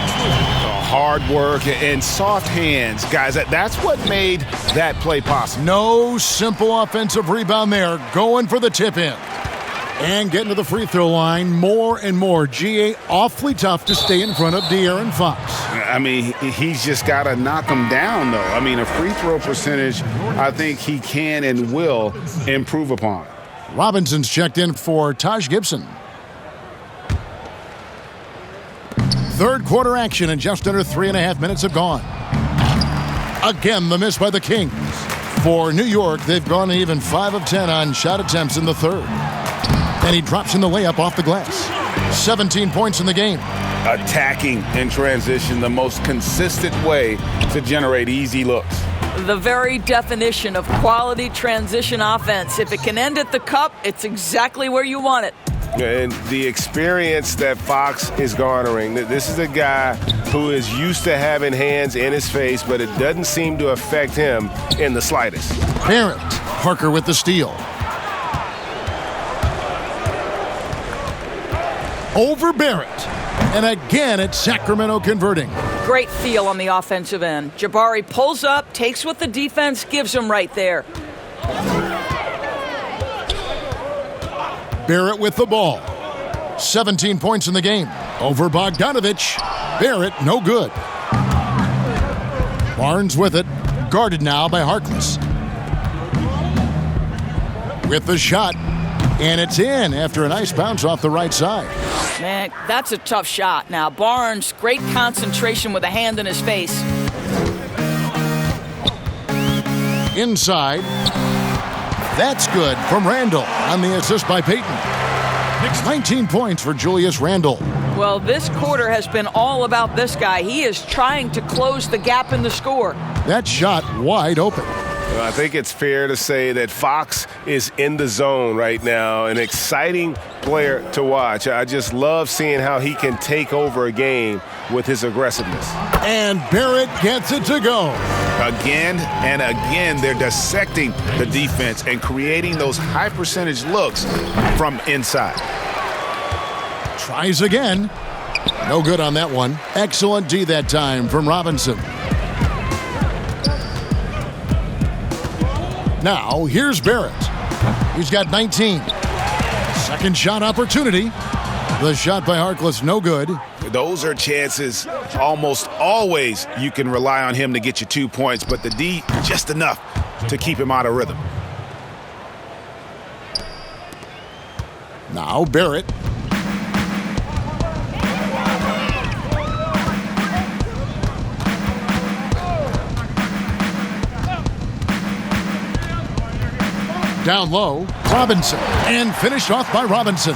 Hard work and soft hands, guys. That's what made that play possible. No simple offensive rebound there. Going for the tip-in. And getting to the free throw line more and more. GA awfully tough to stay in front of De'Aaron Fox. I mean, he's just got to knock them down, though. I mean, a free throw percentage, I think he can and will improve upon. Robinson's checked in for Taj Gibson. Third quarter action and just under 3.5 minutes have gone. Again, the miss by the Kings. For New York, they've gone even 5 of 10 on shot attempts in the third. And he drops in the layup off the glass. 17 points in the game. Attacking in transition, the most consistent way to generate easy looks. The very definition of quality transition offense. If it can end at the cup, it's exactly where you want it. And the experience that Fox is garnering, this is a guy who is used to having hands in his face, but it doesn't seem to affect him in the slightest. Barrett, Parker with the steal. Over Barrett. And again, it's Sacramento converting. Great feel on the offensive end. Jabari pulls up, takes what the defense gives him right there. Barrett with the ball. 17 points in the game. Over Bogdanovich. Barrett, no good. Barnes with it. Guarded now by Harkless. With the shot. And it's in after a nice bounce off the right side. Man, that's a tough shot. Now, Barnes, great concentration with a hand in his face. Inside. That's good from Randall on the assist by Payton. 19 points for Julius Randall. Well, this quarter has been all about this guy. He is trying to close the gap in the score. That shot wide open. Well, I think it's fair to say that Fox is in the zone right now, an exciting player to watch. I just love seeing how he can take over a game with his aggressiveness. And Barrett gets it to go. Again and again, they're dissecting the defense and creating those high percentage looks from inside. Tries again. No good on that one. Excellent D that time from Robinson. Now, here's Barrett. He's got 19. Second shot opportunity. The shot by Harkless, no good. Those are chances almost always you can rely on him to get you 2 points, but the D, just enough to keep him out of rhythm. Now, Barrett. Down low, Robinson, and finished off by Robinson.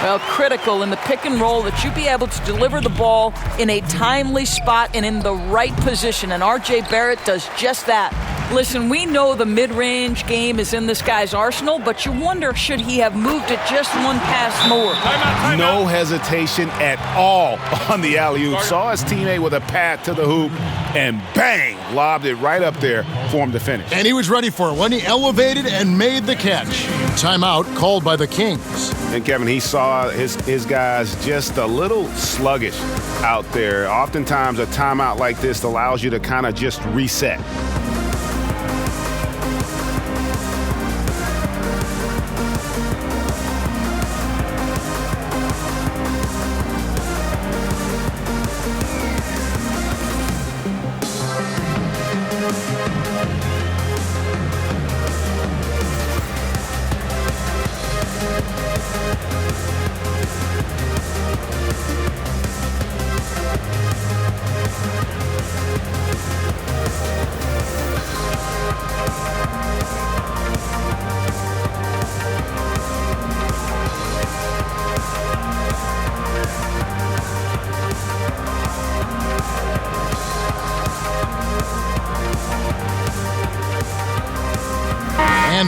Well, critical in the pick and roll that you be able to deliver the ball in a timely spot and in the right position, and R.J. Barrett does just that. Listen, we know the mid-range game is in this guy's arsenal, but you wonder, should he have moved it just one pass more? No hesitation at all on the alley-oop. Saw his teammate with a path to the hoop, and bang, lobbed it right up there for him to finish. And he was ready for it when he elevated and made the catch. Timeout called by the Kings. And Kevin, he saw his guys just a little sluggish out there. Oftentimes a timeout like this allows you to kind of just reset.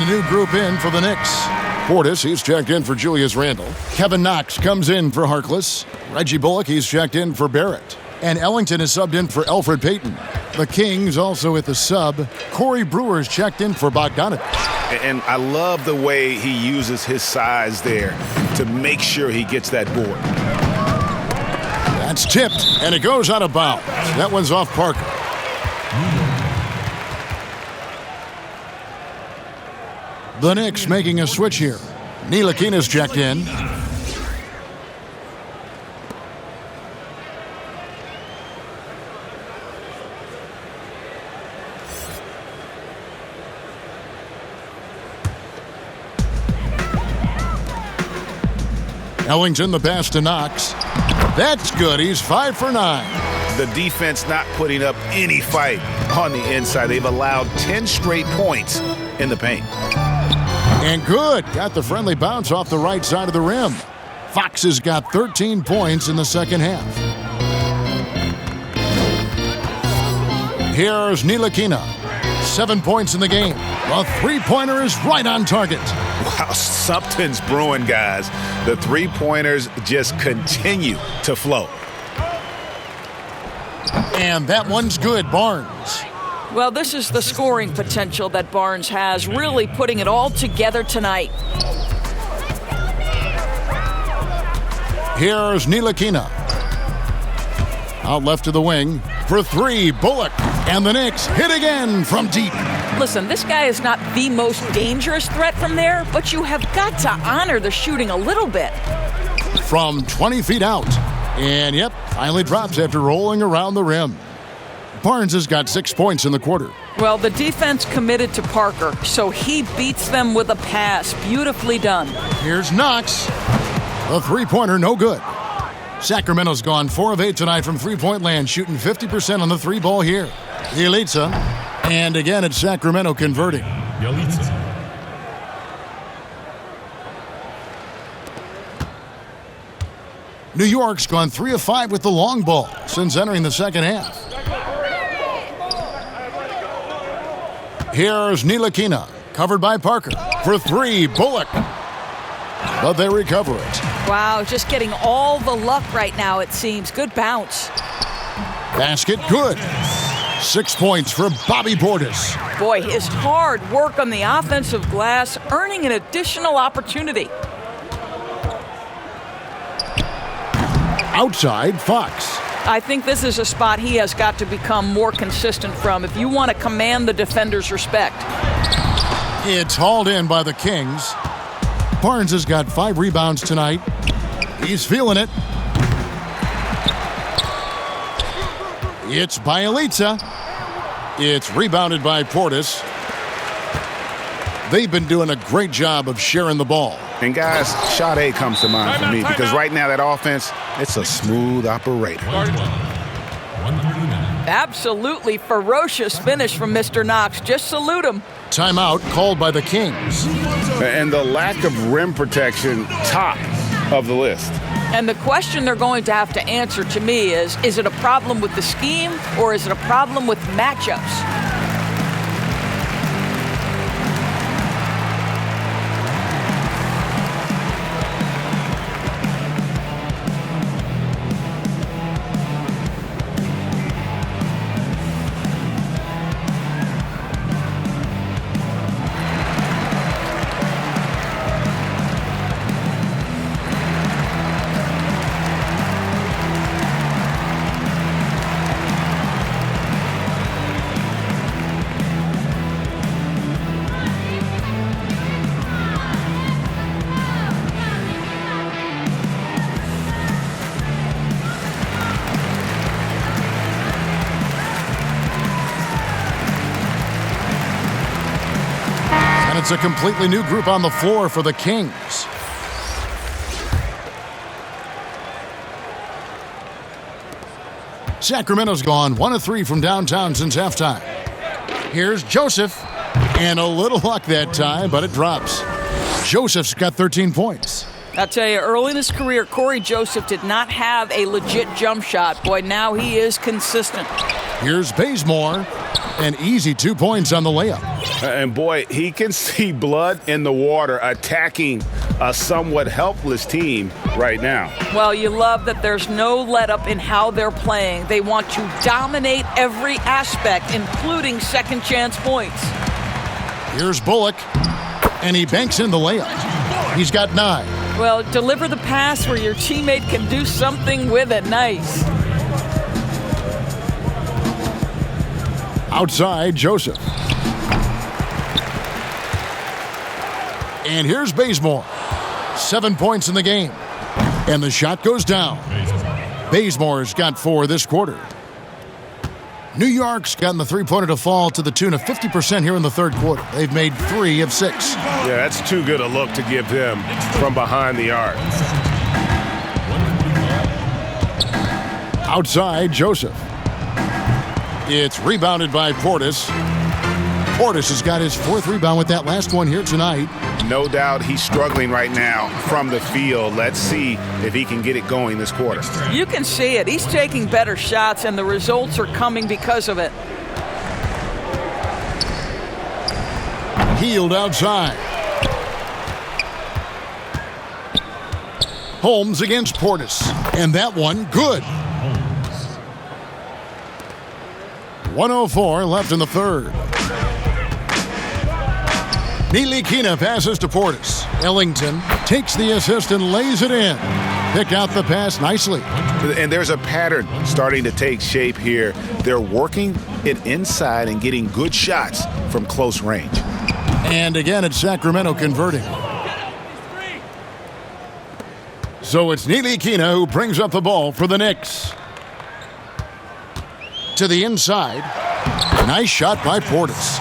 new group in for the Knicks. Portis, he's checked in for Julius Randle. Kevin Knox comes in for Harkless. Reggie Bullock, he's checked in for Barrett. And Ellington is subbed in for Elfrid Payton. The Kings also at the sub. Corey Brewer's checked in for Bogdanovic. And I love the way he uses his size there to make sure he gets that board. That's tipped, and it goes out of bounds. That one's off Parker. The Knicks making a switch here. Ntilikina's checked in. Ellington, the pass to Knox. That's good. He's 5 for 9. The defense not putting up any fight on the inside. They've allowed 10 straight points in the paint. And good. Got the friendly bounce off the right side of the rim. Fox has got 13 points in the second half. Here's Ntilikina. 7 points in the game. The three-pointer is right on target. Wow, something's brewing, guys. The three-pointers just continue to flow. And that one's good, Barnes. Well, this is the scoring potential that Barnes has, really putting it all together tonight. Here's Ntilikina. Out left to the wing. For three, Bullock. And the Knicks hit again from deep. Listen, this guy is not the most dangerous threat from there, but you have got to honor the shooting a little bit. From 20 feet out. And yep, finally drops after rolling around the rim. Barnes has got 6 points in the quarter. Well, the defense committed to Parker, so he beats them with a pass. Beautifully done. Here's Knox. The three-pointer, no good. Sacramento's gone 4 of 8 tonight from three-point land, shooting 50% on the three ball here. Yelitsa, and again it's Sacramento converting. Yelitsa. New York's gone 3 of 5 with the long ball since entering the second half. Here's Ntilikina, covered by Parker. For three, Bullock. But they recover it. Wow, just getting all the luck right now, it seems. Good bounce. Basket good. 6 points for Bobby Portis. Boy, his hard work on the offensive glass, earning an additional opportunity. Outside, Fox. I think this is a spot he has got to become more consistent from if you want to command the defender's respect. It's hauled in by the Kings. Barnes has got 5 rebounds tonight. He's feeling it. It's by Yelitsa. It's rebounded by Portis. They've been doing a great job of sharing the ball. And guys, shot A comes to mind for me because right now that offense, it's a smooth operator. Absolutely ferocious finish from Mr. Knox. Just salute him. Timeout called by the Kings. And the lack of rim protection, top of the list. And the question they're going to have to answer to me is it a problem with the scheme or is it a problem with matchups? It's a completely new group on the floor for the Kings. Sacramento's gone 1 of 3 from downtown since halftime. Here's Joseph. And a little luck that time, but it drops. Joseph's got 13 points. I'll tell you, early in his career, Corey Joseph did not have a legit jump shot. Boy, now he is consistent. Here's Bazemore. An easy 2 points on the layup. And boy, he can see blood in the water attacking a somewhat helpless team right now. Well, you love that there's no let-up in how they're playing. They want to dominate every aspect, including second chance points. Here's Bullock, and he banks in the layup. He's got 9. Well, deliver the pass where your teammate can do something with it. Nice. Outside, Joseph. And here's Bazemore. 7 points in the game. And the shot goes down. Bazemore's got 4 this quarter. New York's gotten the three-pointer to fall to the tune of 50% here in the third quarter. They've made 3 of 6. Yeah, that's too good a look to give them from behind the arc. Outside, Joseph. It's rebounded by Portis. Portis has got his 4th rebound with that last one here tonight. No doubt he's struggling right now from the field. Let's see if he can get it going this quarter. You can see it. He's taking better shots, and the results are coming because of it. Healed outside. Holmes against Portis. And that one, good. 1:04 left in the third. Nilikina passes to Portis. Ellington takes the assist and lays it in. Pick out the pass nicely. And there's a pattern starting to take shape here. They're working it inside and getting good shots from close range. And again, it's Sacramento converting. So it's Nilikina who brings up the ball for the Knicks. To the inside. Nice shot by Portis.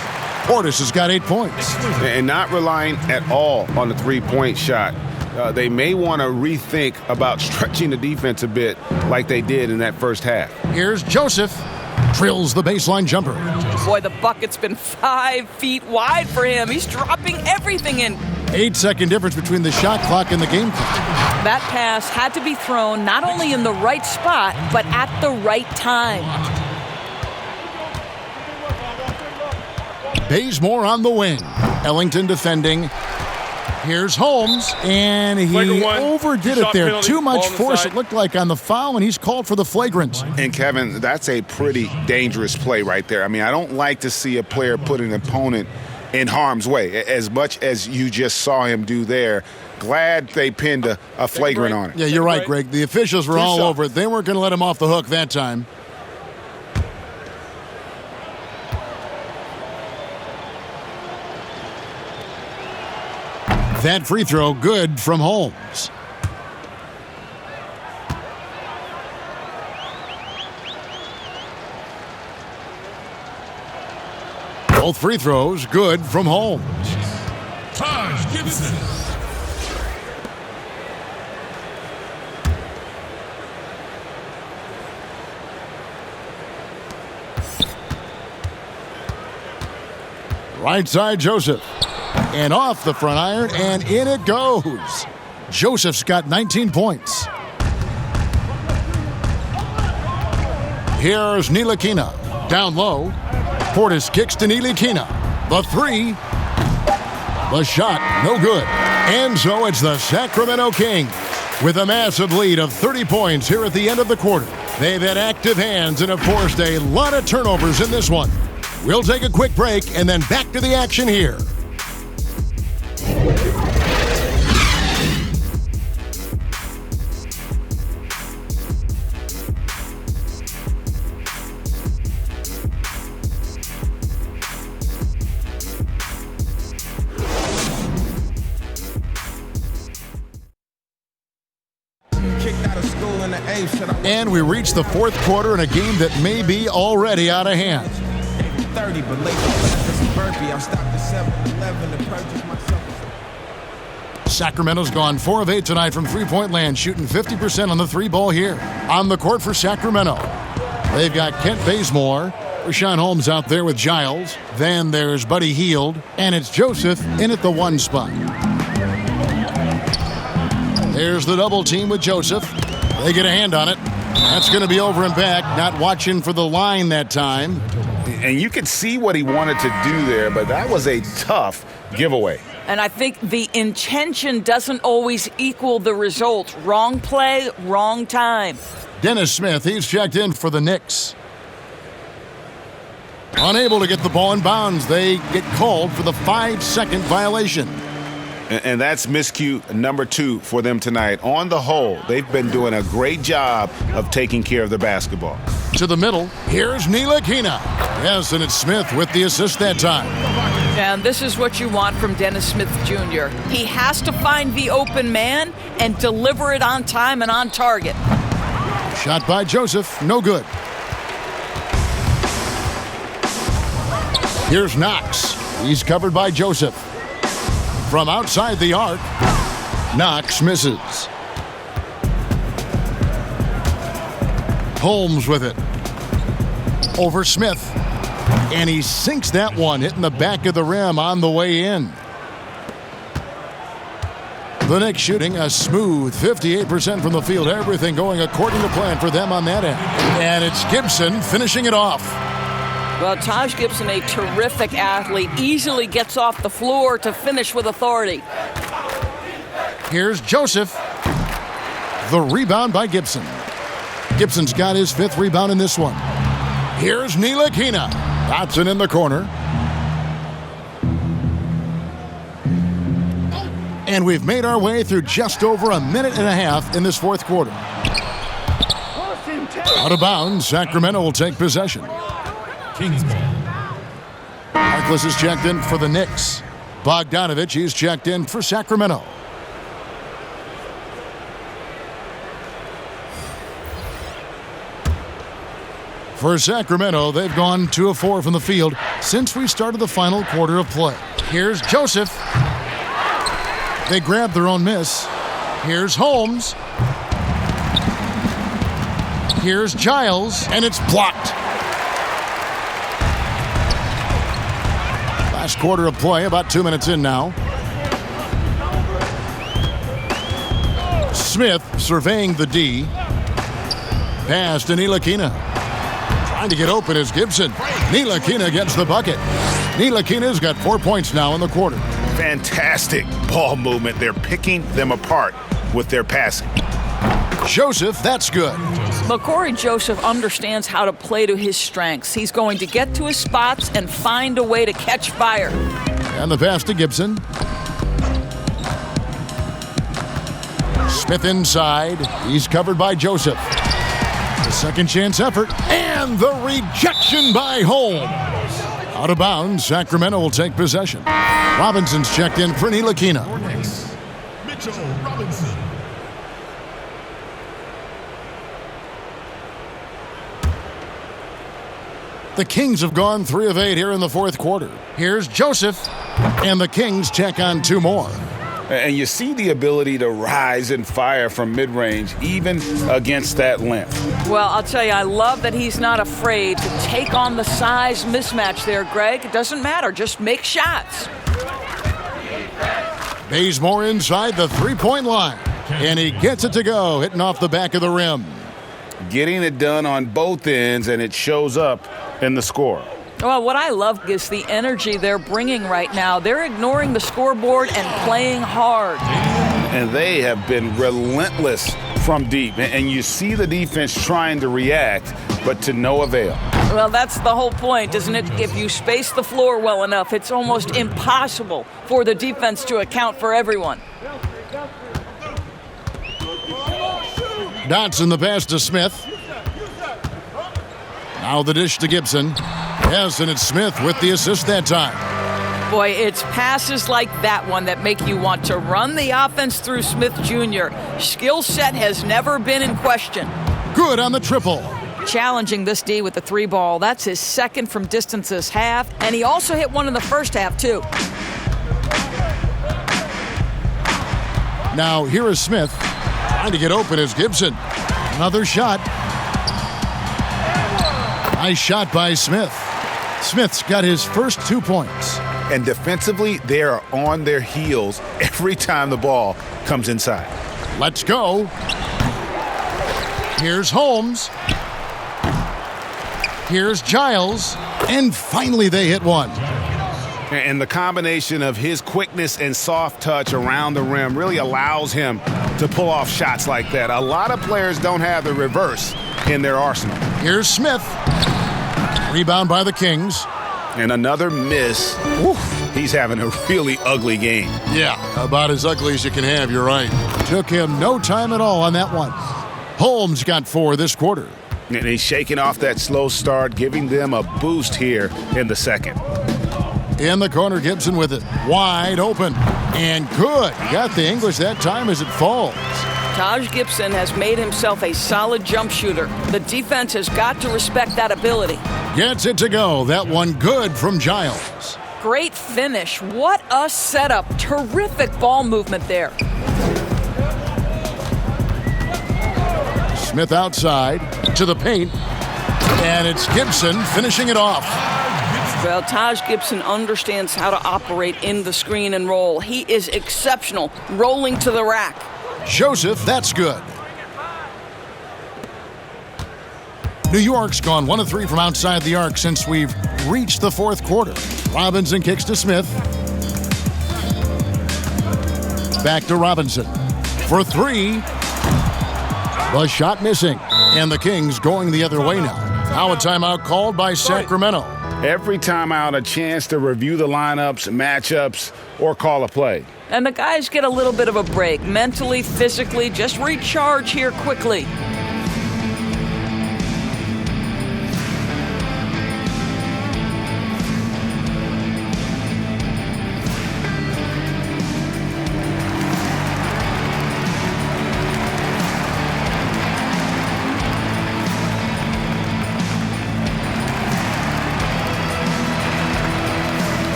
Portis has got 8 points. And not relying at all on the three-point shot. They may want to rethink about stretching the defense a bit like they did in that first half. Here's Joseph. Drills the baseline jumper. Boy, the bucket's been 5 feet wide for him. He's dropping everything in. 8-second difference between the shot clock and the game clock. That pass had to be thrown not only in the right spot, but at the right time. Bazemore on the wing. Ellington defending. Here's Holmes, and he overdid it there. Too much force, it looked like, on the foul, and he's called for the flagrant. And, Kevin, that's a pretty dangerous play right there. I mean, I don't like to see a player put an opponent in harm's way, as much as you just saw him do there. Glad they pinned a flagrant on it. Yeah, you're right, Greg. The officials were all over it. They weren't going to let him off the hook that time. That free throw good from Holmes. Both free throws good from Holmes. Taj Gibson. Right side, Joseph. And off the front iron, and in it goes. Joseph's got 19 points. Here's Nilikina. Down low. Portis kicks to Nilikina. The three. The shot, no good. And so it's the Sacramento Kings with a massive lead of 30 points here at the end of the quarter. They've had active hands and have forced a lot of turnovers in this one. We'll take a quick break and then back to the action here. And we reach the fourth quarter in a game that may be already out of hand. 30, but late for burpee. I stopped at 7-Eleven to purchase myself. Sacramento's gone 4 of 8 tonight from three-point land, shooting 50% on the three ball here. On the court for Sacramento, they've got Kent Bazemore, Rashawn Holmes out there with Giles. Then there's Buddy Hield, and it's Joseph in at the 1 spot. There's the double team with Joseph. They get a hand on it. That's going to be over and back. Not watching for the line that time. And you could see what he wanted to do there, but that was a tough giveaway. And I think the intention doesn't always equal the result. Wrong play, wrong time. Dennis Smith, he's checked in for the Knicks. Unable to get the ball in bounds. They get called for the 5-second violation. And that's miscue number 2 for them tonight. On the whole, they've been doing a great job of taking care of the basketball. To the middle, here's Ntilikina. Yes, and it's Smith with the assist that time. And this is what you want from Dennis Smith Jr. He has to find the open man and deliver it on time and on target. Shot by Joseph, no good. Here's Knox. He's covered by Joseph. From outside the arc, Knox misses. Holmes with it. Over Smith. And he sinks that one, hitting the back of the rim on the way in. The Knicks shooting a smooth 58% from the field. Everything going according to plan for them on that end. And it's Gibson finishing it off. Well, Taj Gibson, a terrific athlete, easily gets off the floor to finish with authority. Here's Joseph. The rebound by Gibson. Gibson's got his 5th rebound in this one. Here's Ntilikina. Dotson in the corner. And we've made our way through just over a minute and a half in this 4th quarter. Out of bounds, Sacramento will take possession. Kings ball. Harkless is checked in for the Knicks. Bogdanovich, he's checked in for Sacramento. For Sacramento, they've gone 2 of 4 from the field since we started the final quarter of play. Here's Joseph. They grab their own miss. Here's Holmes. Here's Giles, and it's blocked. Last quarter of play, about 2 minutes in now. Smith surveying the D. Pass to Ntilikina. Trying to get open is Gibson. Ntilikina gets the bucket. Ntilikina's got 4 points now in the quarter. Fantastic ball movement. They're picking them apart with their passing. Joseph, that's good. Corey Joseph understands how to play to his strengths. He's going to get to his spots and find a way to catch fire. And the pass to Gibson. Smith inside. He's covered by Joseph. The second chance effort. And the rejection by Holmes. Out of bounds, Sacramento will take possession. Robinson's checked in for Ntilikina. Mitchell Robinson. The Kings have gone 3 of 8 here in the 4th quarter. Here's Joseph, and the Kings check on 2 more. And you see the ability to rise and fire from mid-range, even against that length. Well, I'll tell you, I love that he's not afraid to take on the size mismatch there, Greg. It doesn't matter. Just make shots. Bazemore inside the 3-point line, and he gets it to go, hitting off the back of the rim. Getting it done on both ends, and it shows up in the score. Well, what I love is the energy they're bringing right now. They're ignoring the scoreboard and playing hard. And they have been relentless from deep. And you see the defense trying to react, but to no avail. Well, that's the whole point, isn't it? If you space the floor well enough, it's almost impossible for the defense to account for everyone. Dotson the pass to Smith. Now the dish to Gibson. Yes, and it's Smith with the assist that time. Boy, it's passes like that one that make you want to run the offense through Smith Jr. Skill set has never been in question. Good on the triple. Challenging this D with the 3 ball. That's his 2nd from distance this half, and he also hit one in the first half, too. Now here is Smith. Trying to get open is Gibson. Another shot. Nice shot by Smith. Smith's got his first 2 points. And defensively, they are on their heels every time the ball comes inside. Let's go. Here's Holmes. Here's Giles. And finally they hit one. And the combination of his quickness and soft touch around the rim really allows him to pull off shots like that. A lot of players don't have the reverse in their arsenal. Here's Smith. Rebound by the Kings. And another miss. Oof, he's having a really ugly game. Yeah, about as ugly as you can have, you're right. Took him no time at all on that one. Holmes got 4 this quarter. And he's shaking off that slow start, giving them a boost here in the second. In the corner, Gibson with it. Wide open. And good. Got the English that time as it falls. Taj Gibson has made himself a solid jump shooter. The defense has got to respect that ability. Gets it to go. That one good from Giles. Great finish. What a setup. Terrific ball movement there. Smith outside to the paint. And it's Gibson finishing it off. Well, Taj Gibson understands how to operate in the screen and roll. He is exceptional, rolling to the rack. Joseph, that's good. New York's gone 1 of 3 from outside the arc since we've reached the 4th quarter. Robinson kicks to Smith. Back to Robinson for 3. The shot missing. And the Kings going the other way now. Now a timeout called by Sacramento. Every timeout, a chance to review the lineups, matchups, or call a play. And the guys get a little bit of a break, mentally, physically, just recharge here quickly.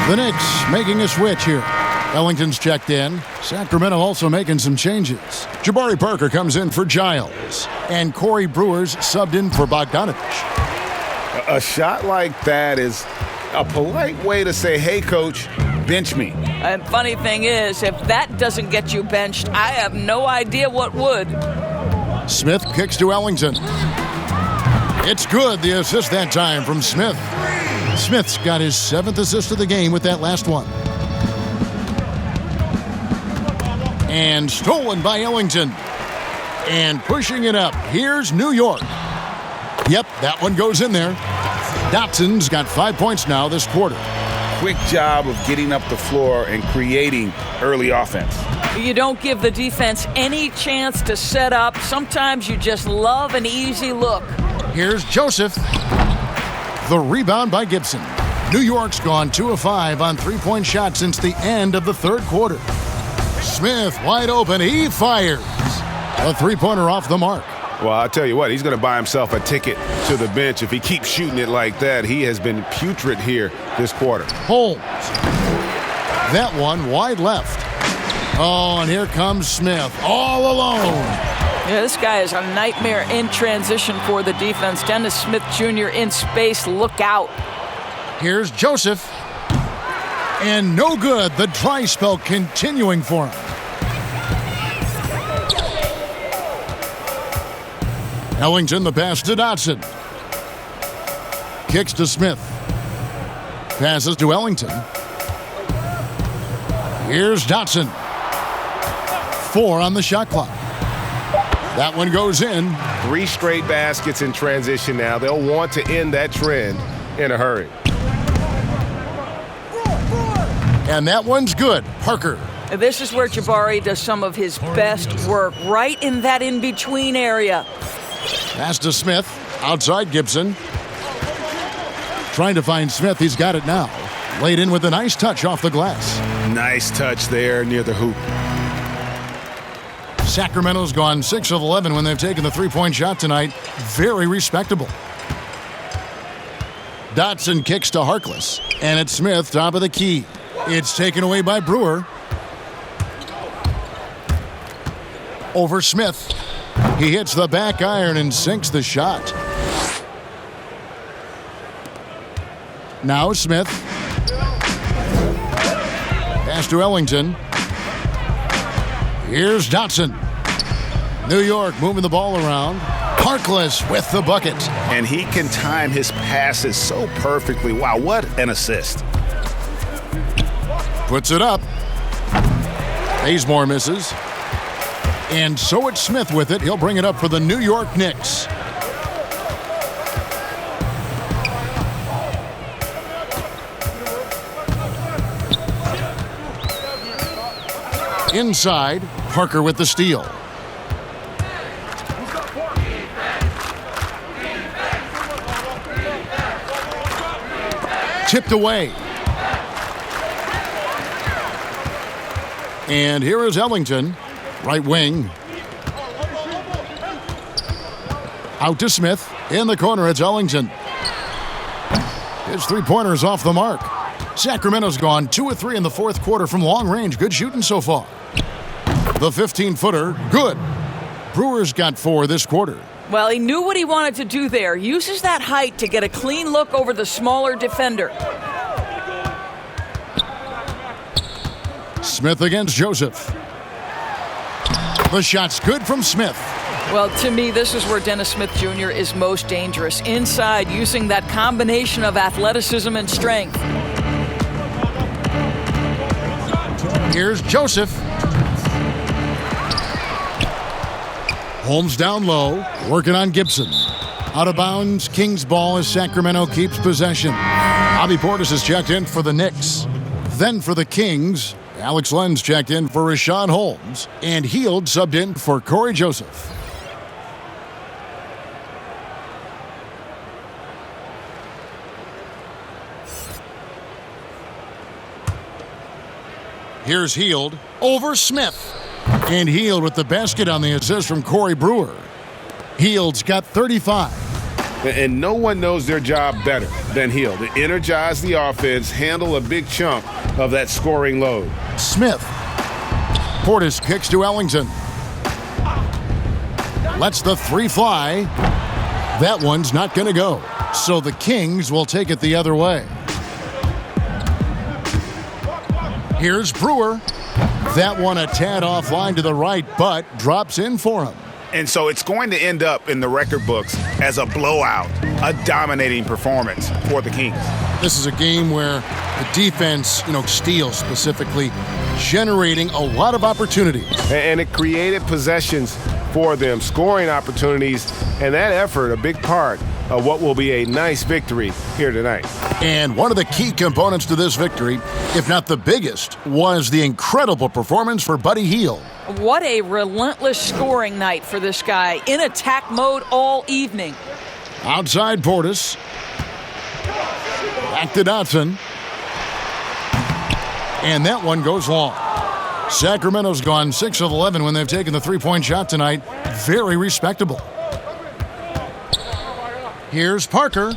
The Knicks making a switch here. Ellington's checked in. Sacramento also making some changes. Jabari Parker comes in for Giles. And Corey Brewer's subbed in for Bogdanovich. A shot like that is a polite way to say, hey, coach, bench me. And funny thing is, if that doesn't get you benched, I have no idea what would. Smith kicks to Ellington. It's good, the assist that time from Smith. Smith's got his 7th assist of the game with that last one. And stolen by Ellington. And pushing it up. Here's New York. Yep, that one goes in there. Dotson's got 5 points now this quarter. Quick job of getting up the floor and creating early offense. You don't give the defense any chance to set up. Sometimes you just love an easy look. Here's Joseph. The rebound by Gibson. New York's gone 2 of 5 on 3-point shots since the end of the 3rd quarter. Smith wide open. He fires. A 3-pointer off the mark. Well, I'll tell you what, he's going to buy himself a ticket to the bench if he keeps shooting it like that. He has been putrid here this quarter. Holmes. That one wide left. Oh, and here comes Smith all alone. Yeah, this guy is a nightmare in transition for the defense. Dennis Smith Jr. in space. Look out. Here's Joseph. And no good. The dry spell continuing for him. Ellington, the pass to Dotson. Kicks to Smith. Passes to Ellington. Here's Dotson. 4 on the shot clock. That one goes in. 3 straight baskets in transition now. They'll want to end that trend in a hurry. And that one's good. Parker. This is where Jabari does some of his best work, right in that in-between area. Pass to Smith. Outside Gibson. Trying to find Smith. He's got it now. Laid in with a nice touch off the glass. Nice touch there near the hoop. Sacramento's gone 6 of 11 when they've taken the three-point shot tonight. Very respectable. Dotson kicks to Harkless, and it's Smith top of the key. It's taken away by Brewer. Over Smith. He hits the back iron and sinks the shot. Now Smith. Pass to Ellington. Here's Dotson. New York moving the ball around. Harkless with the bucket. And he can time his passes so perfectly. Wow, what an assist. Puts it up. Bazemore misses. And so it's Smith with it. He'll bring it up for the New York Knicks. Inside, Parker with the steal. Tipped away. And here is Ellington, right wing. Out to Smith. In the corner, it's Ellington. His three-pointer's off the mark. Sacramento's gone 2 of 3 in the fourth quarter from long range. Good shooting so far. The 15-footer, good. Brewer's got 4 this quarter. Well, he knew what he wanted to do there. Uses that height to get a clean look over the smaller defender. Smith against Joseph. The shot's good from Smith. Well, to me, this is where Dennis Smith Jr. is most dangerous. Inside, using that combination of athleticism and strength. Here's Joseph. Holmes down low, working on Gibson. Out of bounds, Kings ball as Sacramento keeps possession. Bobby Portis is checked in for the Knicks. Then for the Kings, Alex Lenz checked in for Rashawn Holmes. And Hield subbed in for Corey Joseph. Here's Hield over Smith. And Hield with the basket on the assist from Corey Brewer. Hield's got 35. And no one knows their job better than Hield. To energize the offense, handle a big chunk of that scoring load. Smith. Portis kicks to Ellington. Lets the three fly. That one's not going to go. So the Kings will take it the other way. Here's Brewer. That one a tad offline to the right, but drops in for him. And so it's going to end up in the record books as a blowout, a dominating performance for the Kings. This is a game where the defense, steals specifically, generating a lot of opportunities. And it created possessions for them, scoring opportunities, and that effort, a big part of what will be a nice victory here tonight. And one of the key components to this victory, if not the biggest, was the incredible performance for Buddy Hield. What a relentless scoring night for this guy, in attack mode all evening. Outside Portis. Back to Dotson. And that one goes long. Sacramento's gone 6 of 11 when they've taken the three-point shot tonight. Very respectable. Here's Parker.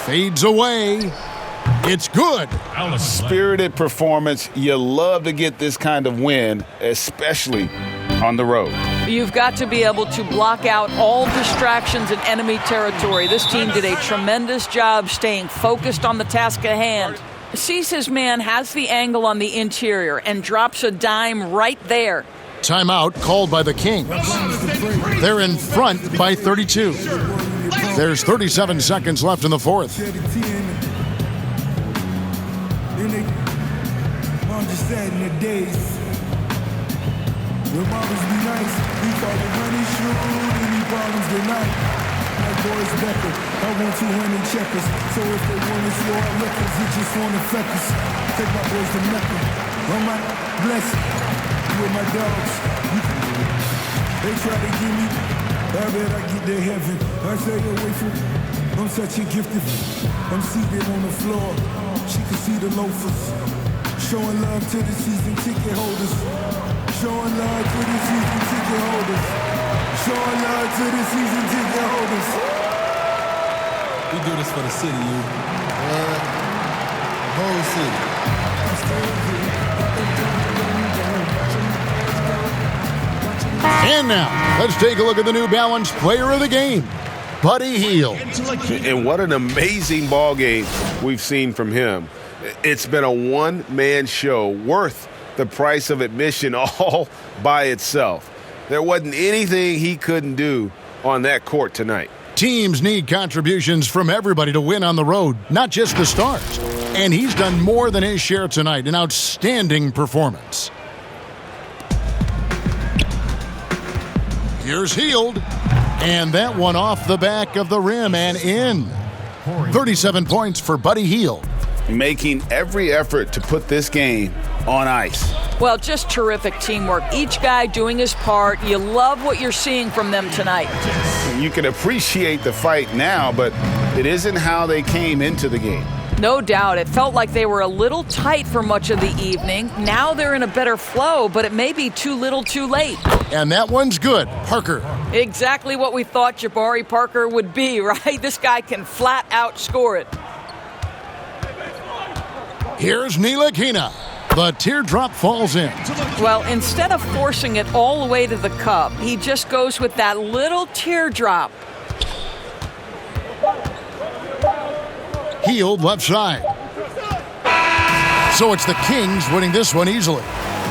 Fades away. It's good. Spirited performance. You love to get this kind of win, especially on the road. You've got to be able to block out all distractions in enemy territory. This team did a tremendous job staying focused on the task at hand. Sees his man, has the angle on the interior, and drops a dime right there. Timeout called by the Kings. They're in front by 32. There's 37 seconds left in the fourth. I'm just sad in the days. Your mothers be nice. We call the money shoot. Any problems tonight. My boys Becker. I want 200 checkers. So if they want to slow our records, you just want to fuck us. Take my boys to Mecca. Oh my blessing. You with my dogs. They try to give me. I bet I get to heaven. I stay away from. I'm such a gifted. I'm seated on the floor. She can see the loafers. Showing love to the season ticket holders. Showing love to the season ticket holders. Showing love to the season ticket holders. We do this for the city, you. The whole city. And now, let's take a look at the New Balance Player of the Game, Buddy Hield. And what an amazing ball game we've seen from him. It's been a one-man show worth the price of admission all by itself. There wasn't anything he couldn't do on that court tonight. Teams need contributions from everybody to win on the road, not just the stars. And he's done more than his share tonight, an outstanding performance. Here's Hield, and that one off the back of the rim and in. 37 points for Buddy Hield. Making every effort to put this game on ice. Well, just terrific teamwork. Each guy doing his part. You love what you're seeing from them tonight. You can appreciate the fight now, but it isn't how they came into the game. No doubt. It felt like they were a little tight for much of the evening. Now they're in a better flow, but it may be too little too late. And that one's good. Parker. Exactly what we thought Jabari Parker would be, right? This guy can flat out score it. Here's Ntilikina. The teardrop falls in. Well, instead of forcing it all the way to the cup, he just goes with that little teardrop. Hield left side. So it's the Kings winning this one easily.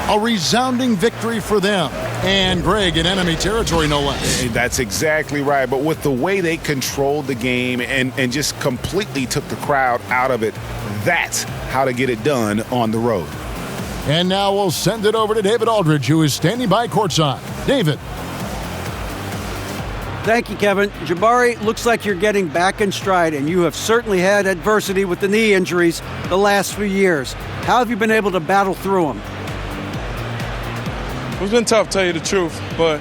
A resounding victory for them. And Greg in enemy territory, no less. That's exactly right. But with the way they controlled the game and just completely took the crowd out of it, that's how to get it done on the road. And now we'll send it over to David Aldridge, who is standing by courtside. David. Thank you, Kevin. Jabari, looks like you're getting back in stride, and you have certainly had adversity with the knee injuries the last few years. How have you been able to battle through them? It's been tough, to tell you the truth, but,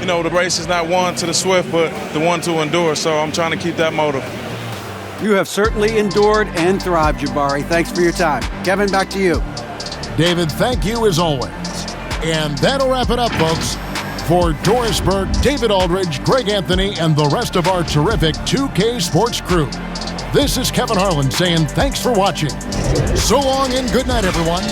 you know, the race is not won to the swift, but the one to endure, so I'm trying to keep that motive. You have certainly endured and thrived, Jabari. Thanks for your time. Kevin, back to you. David, thank you as always. And that'll wrap it up, folks. For Doris Burke, David Aldridge, Greg Anthony, and the rest of our terrific 2K Sports crew, this is Kevin Harlan saying thanks for watching. So long and good night, everyone.